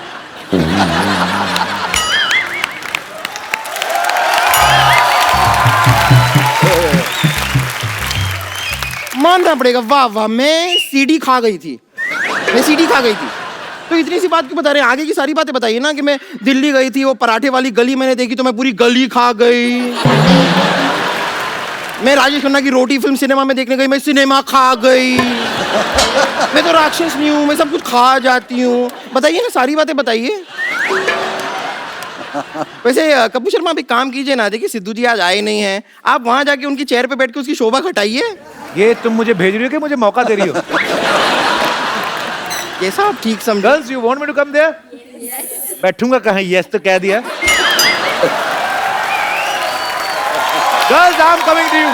B: मानना पड़ेगा, वाह वाह, मैं सीडी खा गई थी, मैं सीडी खा गई थी। तो इतनी सी बात क्यों बता रहे हैं? आगे की सारी बातें बताइए ना। कि मैं दिल्ली गई थी, वो पराठे वाली गली मैंने देखी तो मैं पूरी गली खा गई। मैं राजेश खन्ना की रोटी फिल्म सिनेमा में देखने गई, मैं सिनेमा खा गई। मैं तो राक्षस नहीं हूँ, मैं सब कुछ खा जाती हूँ। बताइए ना, सारी बातें बताइए। वैसे कपूर शर्मा, अभी काम कीजिए ना, देखिए सिद्धू जी आज आए नहीं हैं, आप वहां जाके उनकी चेयर पे बैठ के उसकी शोभा घटाइए।
A: ये तुम मुझे भेज रही हो कि मुझे मौका दे रही हो?
J: जैसा आप ठीक समझो।
A: Girls you want me to come there? बैठूंगा कहाँ? यस तो कह दिया। Girls I am coming to you.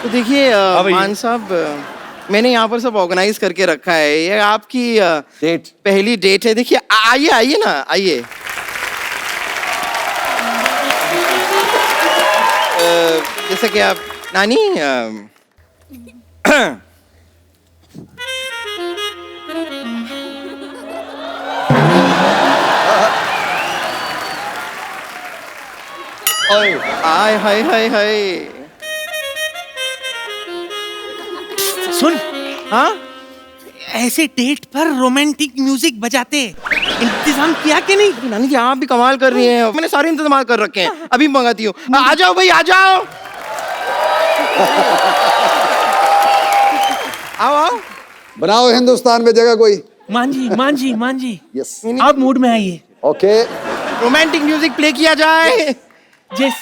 J: तो देखिए
A: भाई।
J: मान साहब, मैंने यहाँ पर सब ऑर्गेनाइज करके रखा है। ये आपकी
I: डेट
J: पहली डेट है। देखिए आइए आइए ना, आइए। जैसा कि आप नानी आय हाय हाय हाय।
B: सुन,
J: हाँ
B: ऐसे डेट पर रोमांटिक म्यूजिक बजाते इंतजाम किया कि नहीं?
J: नानी जी आप भी कमाल कर रही हैं। मैंने सारे इंतजाम कर रखे हैं, अभी मंगाती हूँ। आ जाओ भाई, आ जाओ। आओ आओ।
I: बनाओ हिंदुस्तान में जगह कोई।
B: मान जी
I: यस
B: आप मूड में आइए।
I: ओके
J: रोमांटिक म्यूजिक प्ले किया जाए।
B: जिस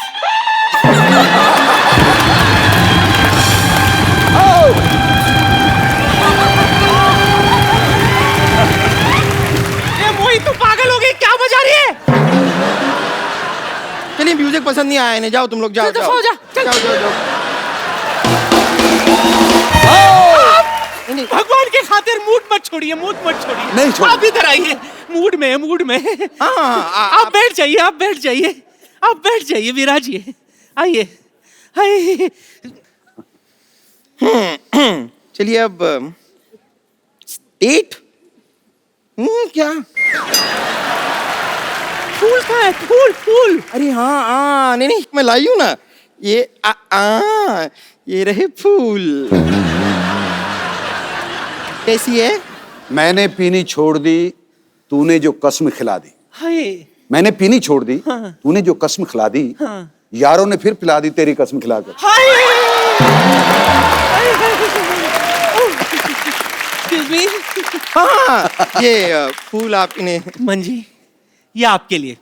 B: मोहित तो पागल हो गई, क्या बजा रही है?
J: चलिए म्यूजिक पसंद नहीं आया इन्हें, जाओ तुम लोग, जाओ
B: चल,
J: जाओ
B: सो जा, चल।
J: जाओ जाओ जाओ। नहीं,
B: भगवान के खातिर मूड मत छोड़िए, मूड मत छोड़िए।
I: नहीं छोड़-
B: आप इधर आइए, मूड में आप बैठ जाइए, आप बैठ जाइए, विराजिए। आइए आइए।
J: चलिए अब डेट। क्या?
B: फूल कहाँ है? फूल।
J: अरे हाँ हाँ, नहीं मैं लाई हूँ ना। ये ये रहे फूल। कैसी है?
I: मैंने पीनी छोड़ दी, तूने जो कसम खिला दी।
B: हाय।
I: मैंने पीनी छोड़ दी,
B: हाँ।
I: तूने जो कसम खिला दी,
B: हाँ।
I: यारों ने फिर पिला दी तेरी कसम खिलाकर।
B: हाय। Excuse me?
J: हाँ ये फूल आप इन्हें।
B: मंजी, ये आपके लिए।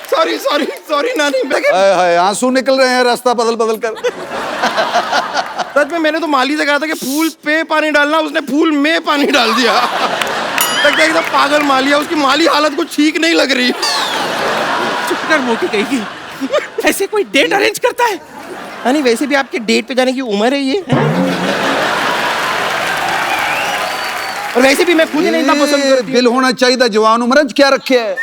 J: सॉरी सॉरी सॉरी नानी।
I: हाय हाय आंसू निकल रहे हैं रास्ता बदल बदल कर।
J: सच में मैंने तो माली से कहा था कि फूल पे पानी डालना, उसने फूल में पानी डाल दिया। लगता है एकदम पागल माली है, उसकी माली हालत कुछ ठीक नहीं लग रही।
B: चुप कर मोटी कहेगी। ऐसे कोई डेट अरेंज करता है?
J: नहीं वैसे भी आपके डेट पे जाने की उम्र है ये। और वैसे भी मैं खुद ही नहीं इतना पसंद
I: ये
J: करती
I: दिल होना चाहिए जवान उम्र क्या रखे है।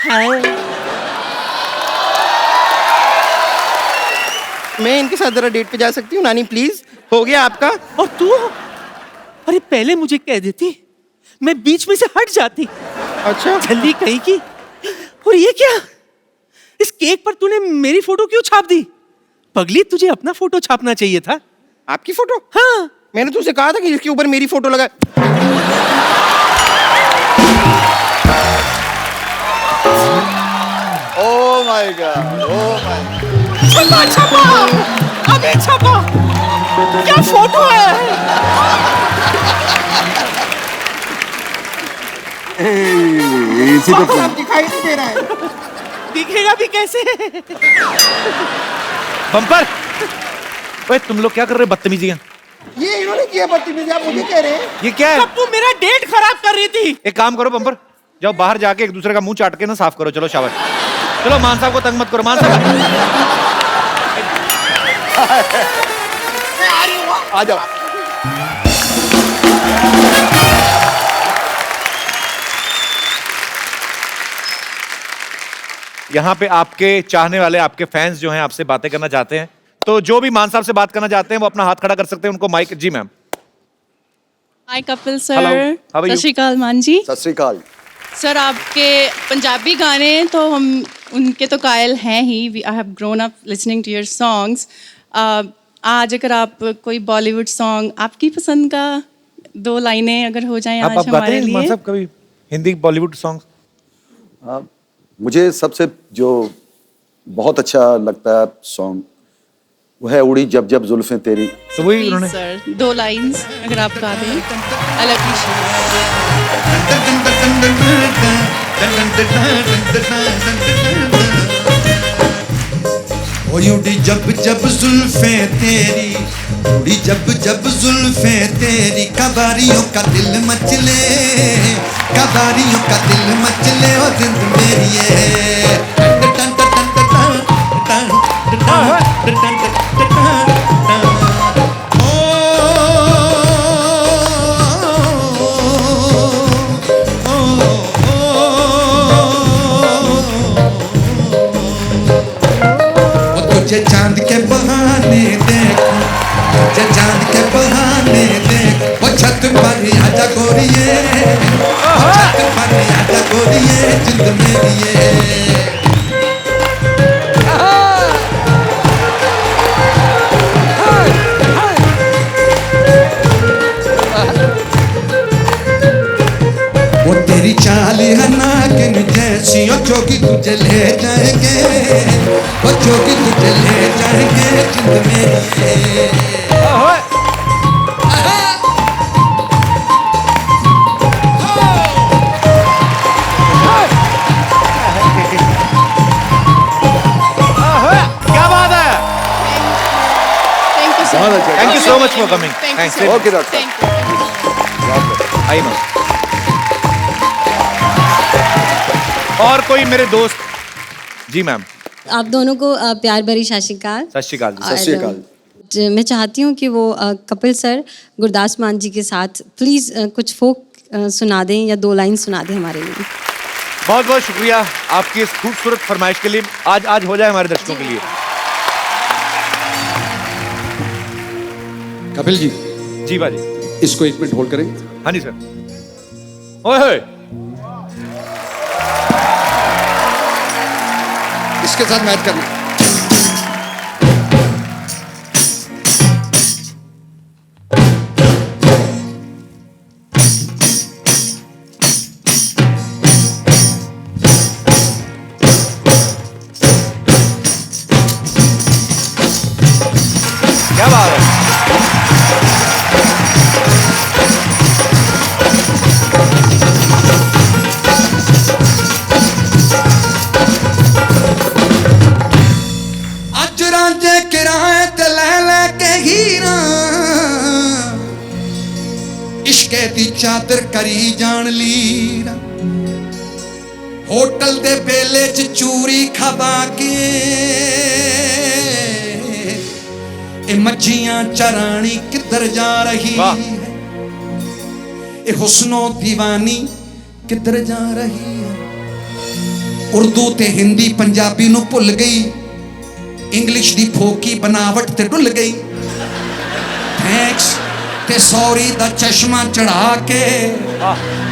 J: मैं इनके साथ जरा डेट पे जा सकती हूँ नानी प्लीज? हो गया आपका?
B: और तू? अरे पहले मुझे कह देती, मैं बीच में से हट जाती।
J: अच्छा
B: जल्दी कहीं की। और ये क्या? इस केक पर तूने मेरी फोटो क्यों छाप दी? पगली, तुझे अपना फोटो छापना चाहिए था।
J: आपकी फोटो?
B: हाँ।
J: मैंने तुझसे कहा था कि इसके ऊपर मेरी फोटो लगा।
I: Oh my God, oh my
B: छपा अबे छपा। क्या फोटो है?
I: इसी पे
J: दिखाई नहीं दे रहा है।
B: दिखेगा भी कैसे?
A: बम्पर, ओए तुम लोग क्या कर रहे हो? बदतमीजियां।
J: ये इन्होंने किया बदतमीजी, आप मुझे कह रहे हैं?
A: ये क्या है?
B: तब तू मेरा डेट खराब कर रही थी।
A: एक काम करो बम्पर, जाओ बाहर जाके एक दूसरे का मुंह चाट के ना साफ करो। चलो शाबाश। चलो मान साहब को तंग मत करो। मान साहब
I: आ जाओ।
A: यहाँ पे आपके चाहने वाले, आपके फैंस जो हैं आपसे बातें करना चाहते हैं, तो जो भी मान साहब से बात करना चाहते हैं वो अपना हाथ खड़ा कर सकते हैं। उनको माइक। जी मैम।
K: हाय कपिल
A: Hello,
K: सर,
A: how are you?
K: सत श्री अकाल मान जी।
I: सत श्री अकाल।
K: सर आपके पंजाबी गाने तो हम उनके तो कायल हैं ही। I have grown up listening to your songs. आज अगर आप कोई बॉलीवुड सॉन्ग आपकी पसंद का 2 लाइनें अगर हो जाएं
A: आप
K: आज
A: गाते
K: हमारे
A: हैं मान
K: लिए।
A: साहब कभी हिंदी बॉलीवुड सॉन्ग?
I: मुझे सबसे जो बहुत अच्छा लगता है सॉन्ग वो है उड़ी जब जब जुल्फें तेरी।
A: तो वही
K: प्लीज
A: उन्होंने।
K: सर 2 लाइंस अगर आप गा दें। I love you.
H: ओ उड़ी जब जब जुल्फे तेरी, उड़ी जब जब जुल्फे तेरी, कबारियों का दिल मचले, कबारियों का दिल मचले, ओ जिंद मेरी तुझे चांद के बहाने देखो, तुझे चांद के बहाने देखो, वो छत पर आजा गोरिये, वो छत पर आजा गोरिये, जिंद मेरी ये। वो तेरी चाल है नागिन जैसी, ओ जोगी तुझे ले जाएंगे, वो जोगी तुझे ले जाएंगे, जिंद मेरी ये।
A: क्या बात है?
K: Thank you sir.
A: Thank you so much for coming.
K: Thank you
I: okay doctor.
A: I know. और कोई मेरे दोस्त? जी मैम।
L: आप दोनों को प्यार भरी सत श्री अकाल।
A: सत श्री अकाल।
L: और, मैं चाहती हूँ कि वो कपिल सर गुरदास मान जी के साथ प्लीज़ कुछ फोक सुना दें या 2 लाइन सुना दें हमारे लिए।
A: बहुत बहुत शुक्रिया आपकी इस खूबसूरत फरमाइश के लिए। आज हो जाए हमारे दर्शकों के लिए।
C: कपिल जी,
A: जी बाजी।
C: इसको 1 मिनट होल्ड करें।
A: हाँ जी सर। ओए
C: इसके साथ मैच करना।
A: क्या बात है?
H: अज रांझे किराए ते ले के हीरा, इश्के दी चादर करी जान लीरा, होटल दे बेले च चूरी खबा के ए मच्छियां चरानी किधर जा रही है, ए हुस्नो दीवानी किधर जा रही है। उर्दू ते हिंदी पंजाबी नू भुल गई, इंग्लिश दी फोकी बनावट ते डुल गई। थैंक्स ते सॉरी दा चश्मा चढ़ा के,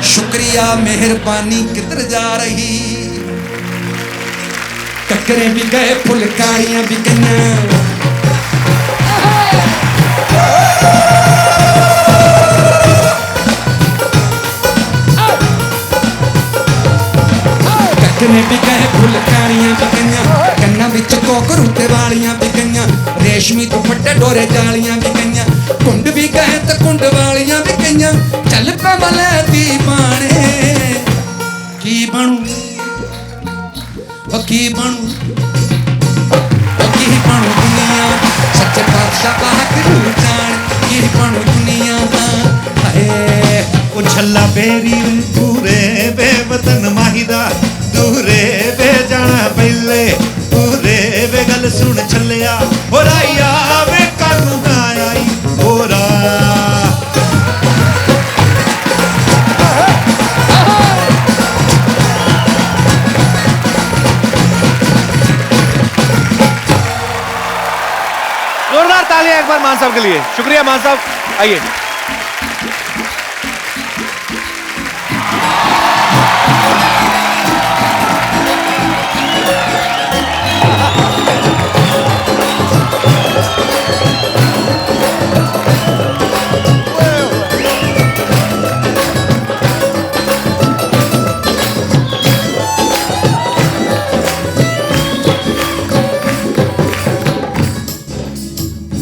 H: शुक्रिया मेहरबानी किधर जा रही। ककरे भी गए फुलकारियां भी गईयां, ककरे भी गए फुलकारियां भी गईयां, कन्ना विच कोकरू ते वालियां भी गईयां, रेशमी दुपट्टे डोरे जालियां भी गईयां, कुंड भी गए ते कुंड वालियां भी गईयां। चल पे मले दीवाने की बनू, की बनू, की बनू दुनिया, सच्चे पातशाह बहादुर जान, की बनू दुनिया दा।
M: ओ छल्ला बेरी पूरे बेवतन माहिदा, दूरे वे जाना पहले, पूरे वे गल सुन छलिया, हो राइया वे कानू आई होरा।
A: जोरदार तालियां एक बार मान साहब के लिए। शुक्रिया मान साहब, आइए।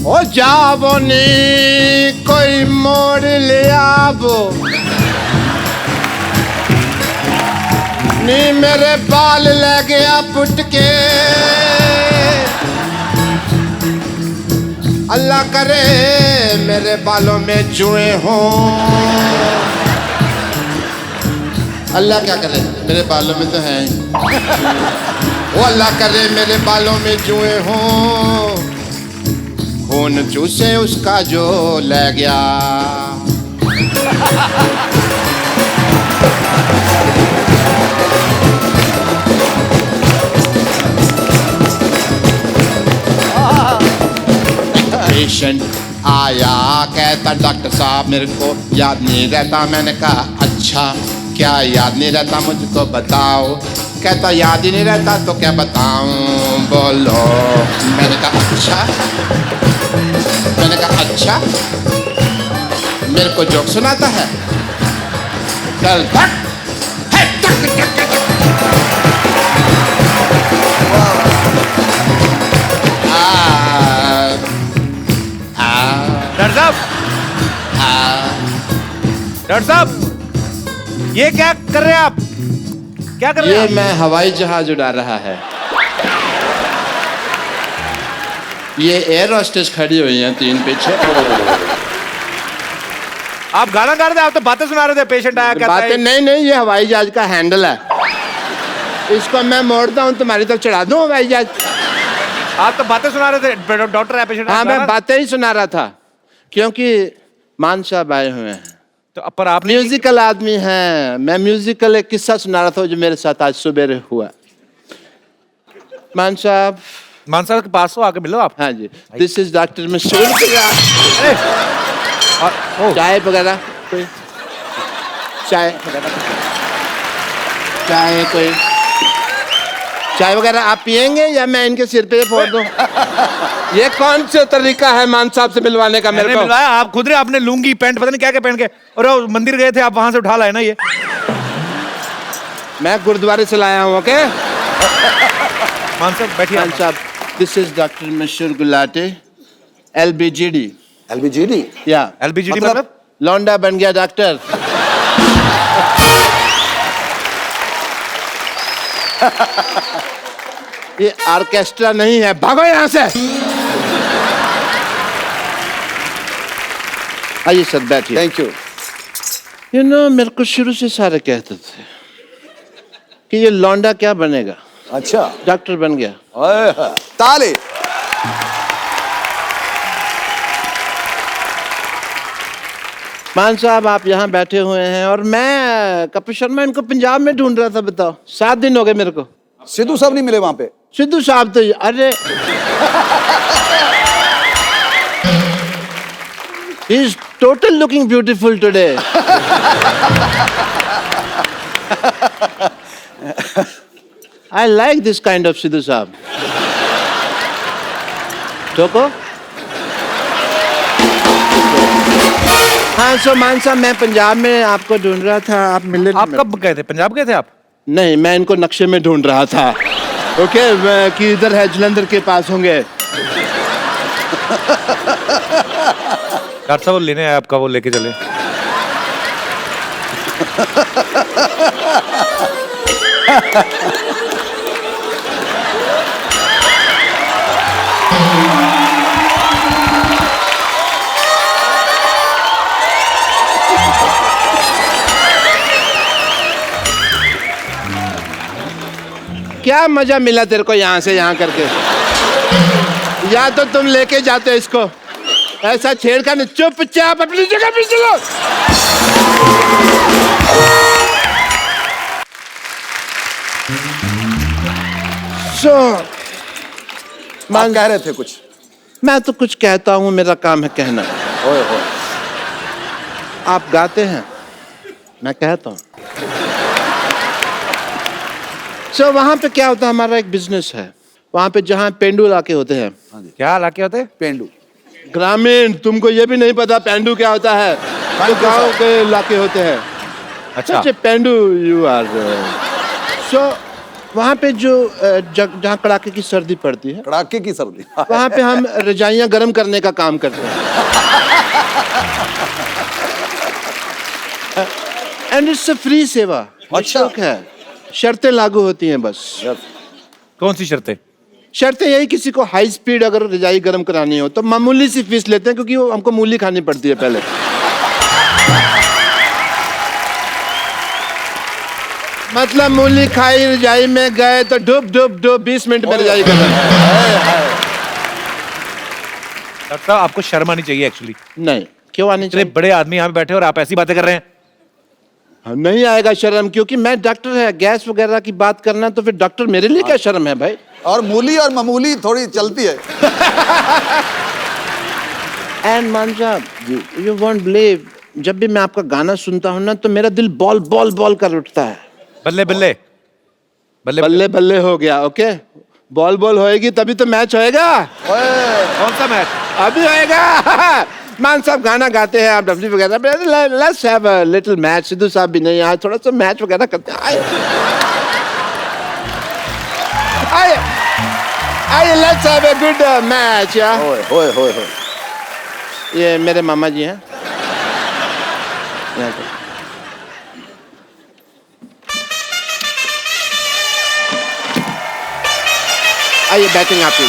E: ओ जाबो नी कोई मोड़ ले आवो, नी मेरे बाल ले गया पुट के, अल्लाह करे मेरे बालों में जुए हों। अल्लाह क्या करे, मेरे बालों में तो है ही। वो अल्लाह करे मेरे बालों में जुए हों, खून चूसे उसका जो ले गया। पेशेंट आया कहता डॉक्टर साहब मेरे को याद नहीं रहता। मैंने कहा अच्छा क्या याद नहीं रहता मुझको बताओ। कहता याद ही नहीं रहता तो क्या बताऊं बोलो। मैंने कहा अच्छा, मैंने कहा अच्छा मेरे को जोक सुनाता है। चल
A: डॉक्टर साहब, डॉक्टर साहब ये क्या कर रहे हैं आप? क्या कर रहे हैं?
E: ये मैं हवाई जहाज उड़ा रहा है। ये एयर होस्टेस खड़ी हुई हैं 3 पीछे।
A: आप गाना गा रहे थे, आप तो बातें सुना रहे थे। पेशेंट आया कहता
E: बातें
A: है
E: नहीं, ये हवाई जहाज का हैंडल है। इसको मैं मोड़ता हूँ तुम्हारी तरफ चढ़ा दूँ हवाई जहाज।
A: आप तो बातें सुना रहे थे। डॉक्टर आया, पेशेंट।
E: हाँ मैं बातें ही सुना रहा था क्योंकि मान साहब आए हुए हैं।
A: तो पर आप
E: म्यूजिकल आदमी हैं। मैं म्यूजिकल एक किस्सा सुना रहा था जो मेरे साथ आज सुबह हुआ। मान साहब
A: के पास हो, आके मिलो आप।
E: हाँ जी, दिस इज डॉक्टर मशहूर। चाय वगैरह कोई, चाय कोई चाय वगैरह आप पियेंगे या मैं इनके सिर पे फोड़ दूं? ये कौन सा तरीका है मान साहब से मिलवाने का? मेरे को
A: मिलवाया आप खुद ने, आपने लुंगी पैंट पता नहीं क्या क्या पहन के, और वो मंदिर गए थे आप, वहां से उठा लाए ना ये।
E: मैं गुरुद्वारे से लाया हूँ। ओके
A: मान साहब बैठिए।
E: मान साहब, दिस इज डॉक्टर मशहूर गुलाटी, LBGD।
I: LBGD?
E: या
A: LBGD मतलब
E: लौंडा बन गया डॉक्टर। ये ऑर्केस्ट्रा नहीं है, भागो यहाँ से। आइए सर बैठिए।
I: Thank you.
E: यू नो मेरे को शुरू से सारे कहते थे कि ये लौंडा क्या बनेगा।
I: अच्छा,
E: डॉक्टर बन गया।
I: ताली।
E: मान साहब आप यहाँ बैठे हुए हैं और मैं कपिल शर्मा इनको पंजाब में ढूंढ रहा था। बताओ 7 दिन हो गए मेरे को।
I: सिद्धू साहब नहीं मिले वहां पे?
E: सिद्धू साहब तो अरे he is total looking beautiful today. I like this kind of Sidhu साहब। ठोको। हाँ सो मान साहब मैं पंजाब में आपको ढूंढ रहा था, आप मिले नहीं।
A: आप कब गए थे? पंजाब गए थे आप?
E: नहीं, मैं इनको नक्शे में ढूंढ रहा था। ओके कि इधर है, जलंधर के पास होंगे।
A: डॉक्टर साहब वो लेने आए आपका, वो लेके चले।
E: क्या मजा मिला तेरे को यहाँ से यहाँ करके? या तो तुम लेके जाते इसको, ऐसा छेड़खानी नहीं, चुपचाप अपनी जगह पे चलो।
I: मान कह रहे थे कुछ?
E: मैं तो कुछ कहता हूँ, मेरा काम है कहना।
I: ओए होए।
E: आप गाते हैं, मैं कहता हूँ। वहां पे क्या होता है, हमारा एक बिजनेस है वहां पे जहाँ पेंडू इलाके होते हैं।
A: क्या इलाके होते हैं?
I: पेंडू
E: ग्रामीण। तुमको ये भी नहीं पता पेंडू क्या होता है? तो गांव के इलाके होते हैं।
A: अच्छा
E: पेंडू यू आर। वहाँ पे जो जहाँ कड़ाके की सर्दी पड़ती है,
I: कड़ाके की सर्दी,
E: वहाँ पे हम रजाइयाँ गर्म करने का काम करते हैं। एंड इट्स अ फ्री सेवा।
I: अच्छा
E: है शर्तें लागू होती हैं बस।
A: कौन सी शर्तें?
E: शर्तें यही, किसी को हाई स्पीड अगर रजाई गर्म करानी हो तो मामूली सी फीस लेते हैं, क्योंकि वो हमको मूली खानी पड़ती है पहले। मतलब मूली खाई, रजाई में गए तो डुब डुब डुब 20 मिनट में रजाई गर्म।
A: डॉक्टर साहब आपको शर्म आनी चाहिए एक्चुअली।
E: नहीं, क्यों आनी
A: चाहिए? बड़े आदमी यहाँ पे बैठे और आप ऐसी बातें कर रहे हैं।
E: नहीं आएगा शर्म, क्योंकि मैं डॉक्टर है, गैस वगैरह की बात करना तो फिर डॉक्टर मेरे लिए क्या शर्म है भाई।
I: और मूली और मामूली थोड़ी चलती है।
E: एंड मान साहब, यू वोंट बिलीव, जब भी मैं आपका गाना सुनता हूँ ना तो मेरा दिल बॉल बॉल बॉल कर उठता है।
A: बल्ले बल्ले
E: बल्ले बल्ले बल्ले हो गया। ओके, बॉल बॉल होएगी तभी तो मैच होएगा।
A: कौन सा मैच?
E: अभी होएगा। मान साहब गाना गाते हैं, आप डब्ल्यू वगैरह, let's have a little match. Sidhu साहब भी नहीं आए, थोड़ा सा मैच वगैरह करते हैं। आइए, let's have a good match.
I: होए
E: ये मेरे मामा जी हैं। आइए, बैटिंग आपकी।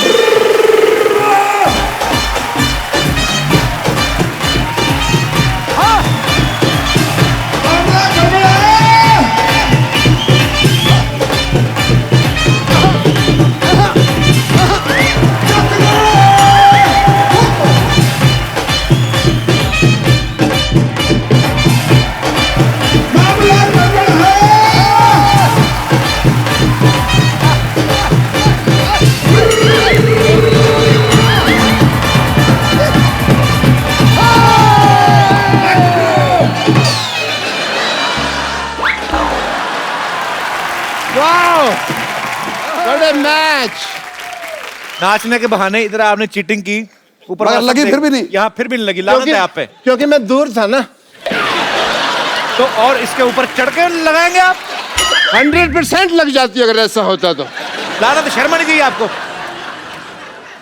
E: मैच
A: नाचने के बहाने इधर आपने चीटिंग की, ऊपर
I: लगी फिर भी नहीं।
A: यहाँ फिर भी नहीं लगी। लानत है आप पे,
E: क्योंकि मैं दूर था ना।
A: तो और इसके ऊपर चढ़ के लगाएंगे आप?
E: 100% लग जाती अगर ऐसा होता तो।
A: लानत, शर्म नहीं चाहिए आपको।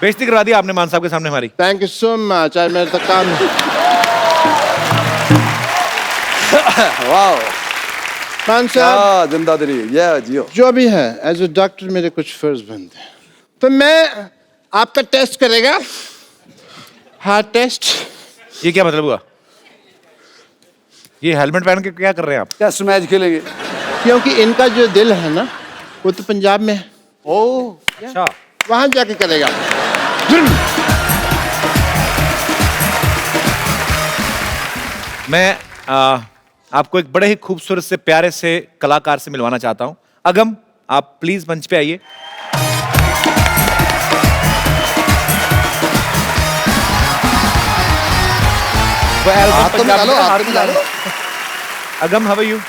A: बेइज्जती करवा दी आपने मान साहब के सामने हमारी।
E: Thank you so much. आज मेरे तक काम।
I: वाह
E: मान साहब,
I: जिंदादिली, ये जियो।
E: जो भी है, एज ए डॉक्टर मेरे कुछ फर्ज बनते हैं, तो मैं आपका टेस्ट करेगा, हार्ट टेस्ट।
A: ये क्या मतलब हुआ? ये हेलमेट पहन के क्या कर रहे हैं आप?
I: टेस्ट मैच खेलेंगे।
E: क्योंकि इनका जो दिल है ना वो तो पंजाब में है।
A: ओह अच्छा,
E: वहां जाके करेगा।
A: मैं आपको एक बड़े ही खूबसूरत से प्यारे से कलाकार से मिलवाना चाहता हूं। अगम, आप प्लीज मंच पे आइए। अगम, हाउ आर यू?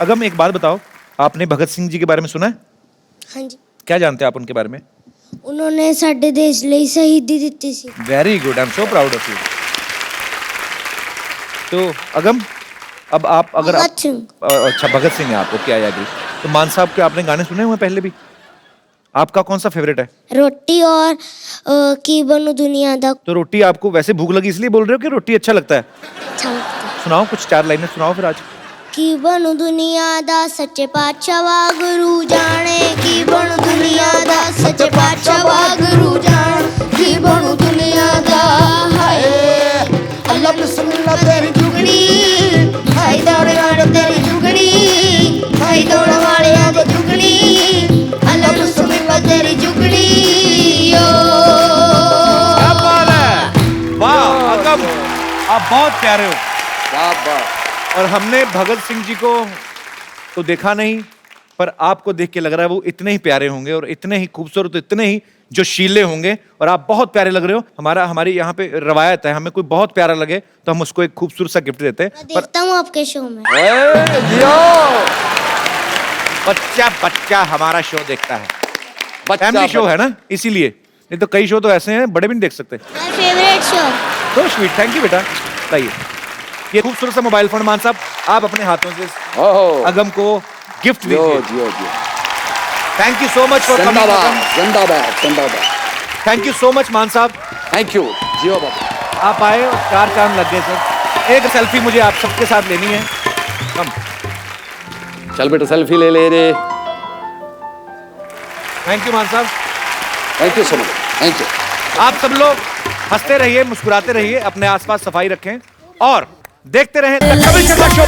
A: अगम, एक बात बताओ, आपने भगत सिंह जी के बारे में सुना है?
N: हाँ जी।
A: क्या जानते हैं आप उनके बारे में?
N: उन्होंने साडे देश ਲਈ शहीदी ਦਿੱਤੀ ਸੀ।
A: Very good, I am so proud of you. तो अगम, अब आप अगर
N: भगत सिंह।
A: अच्छा, भगत सिंह है आप, ओके, आई एग्री। तो मान साहब के आपने गाने सुने हुए पहले भी? आपका कौन सा फेवरेट है?
N: रोटी और की बनू दुनिया दा।
A: तो रोटी आपको वैसे भूख लगी इसलिए बोल रहे हो कि रोटी अच्छा लगता है?
N: अच्छा लगता है।
A: सुनाओ, कुछ 4 लाइनें सुनाओ फिर आज।
N: की बनू दुनिया दा सच्चे पातशाह वागुरु जाने, की बनू दुनिया दा सच्चे पातशाह वागुरु जान, की बनू दुनिया दा। हाय अल्लाह बिस्मिल्लाह तेरी जुगड़ी, हाय दौड़ वाले तेरी जुगड़ी, हाय दौड़ वाले आगे जुगड़ी, अल्लाह बिस्मिल्लाह तेरी जुगड़ी। ओ
A: क्या बात है, वाह अगम, आप बहुत प्यारे हो।
I: क्या बात।
A: और हमने भगत सिंह जी को तो देखा नहीं, पर आपको देख के लग रहा है वो इतने ही प्यारे होंगे और इतने ही खूबसूरत, इतने ही जो शीले होंगे, और आप बहुत प्यारे लग रहे हो। हमारी यहाँ पे रवायत है, हमें कोई बहुत प्यारा लगे तो हम उसको एक खूबसूरत सा गिफ्ट देते हैं।
N: देखता हूँ आपके शो में।
A: बच्चा बच्चा हमारा शो देखता है, फैमिली शो है ना, इसीलिए। नहीं तो कई शो तो ऐसे हैं बड़े भी नहीं देख सकते।
N: My favourite show.
A: तो स्वीट, थैंक यू बेटा। लाइए ये खूबसूरत सा मोबाइल फोन मान साहब आप अपने हाथों से अगम को गिफ्ट दीजिए। Thank you so much for coming. Thank you so much मान साहब।
I: थैंक यू जियो बाबा।
A: आप आए और 4 चांद लग गए सर। एक सेल्फी मुझे आप सबके साथ लेनी है।
I: चल बेटा सेल्फी ले ले रे।
A: थैंक यू मान साहब,
I: thank you so much, thank you.
A: आप सब लोग हंसते रहिए, मुस्कुराते रहिए, अपने आसपास सफाई रखें और देखते रहें द कपिल शर्मा शो।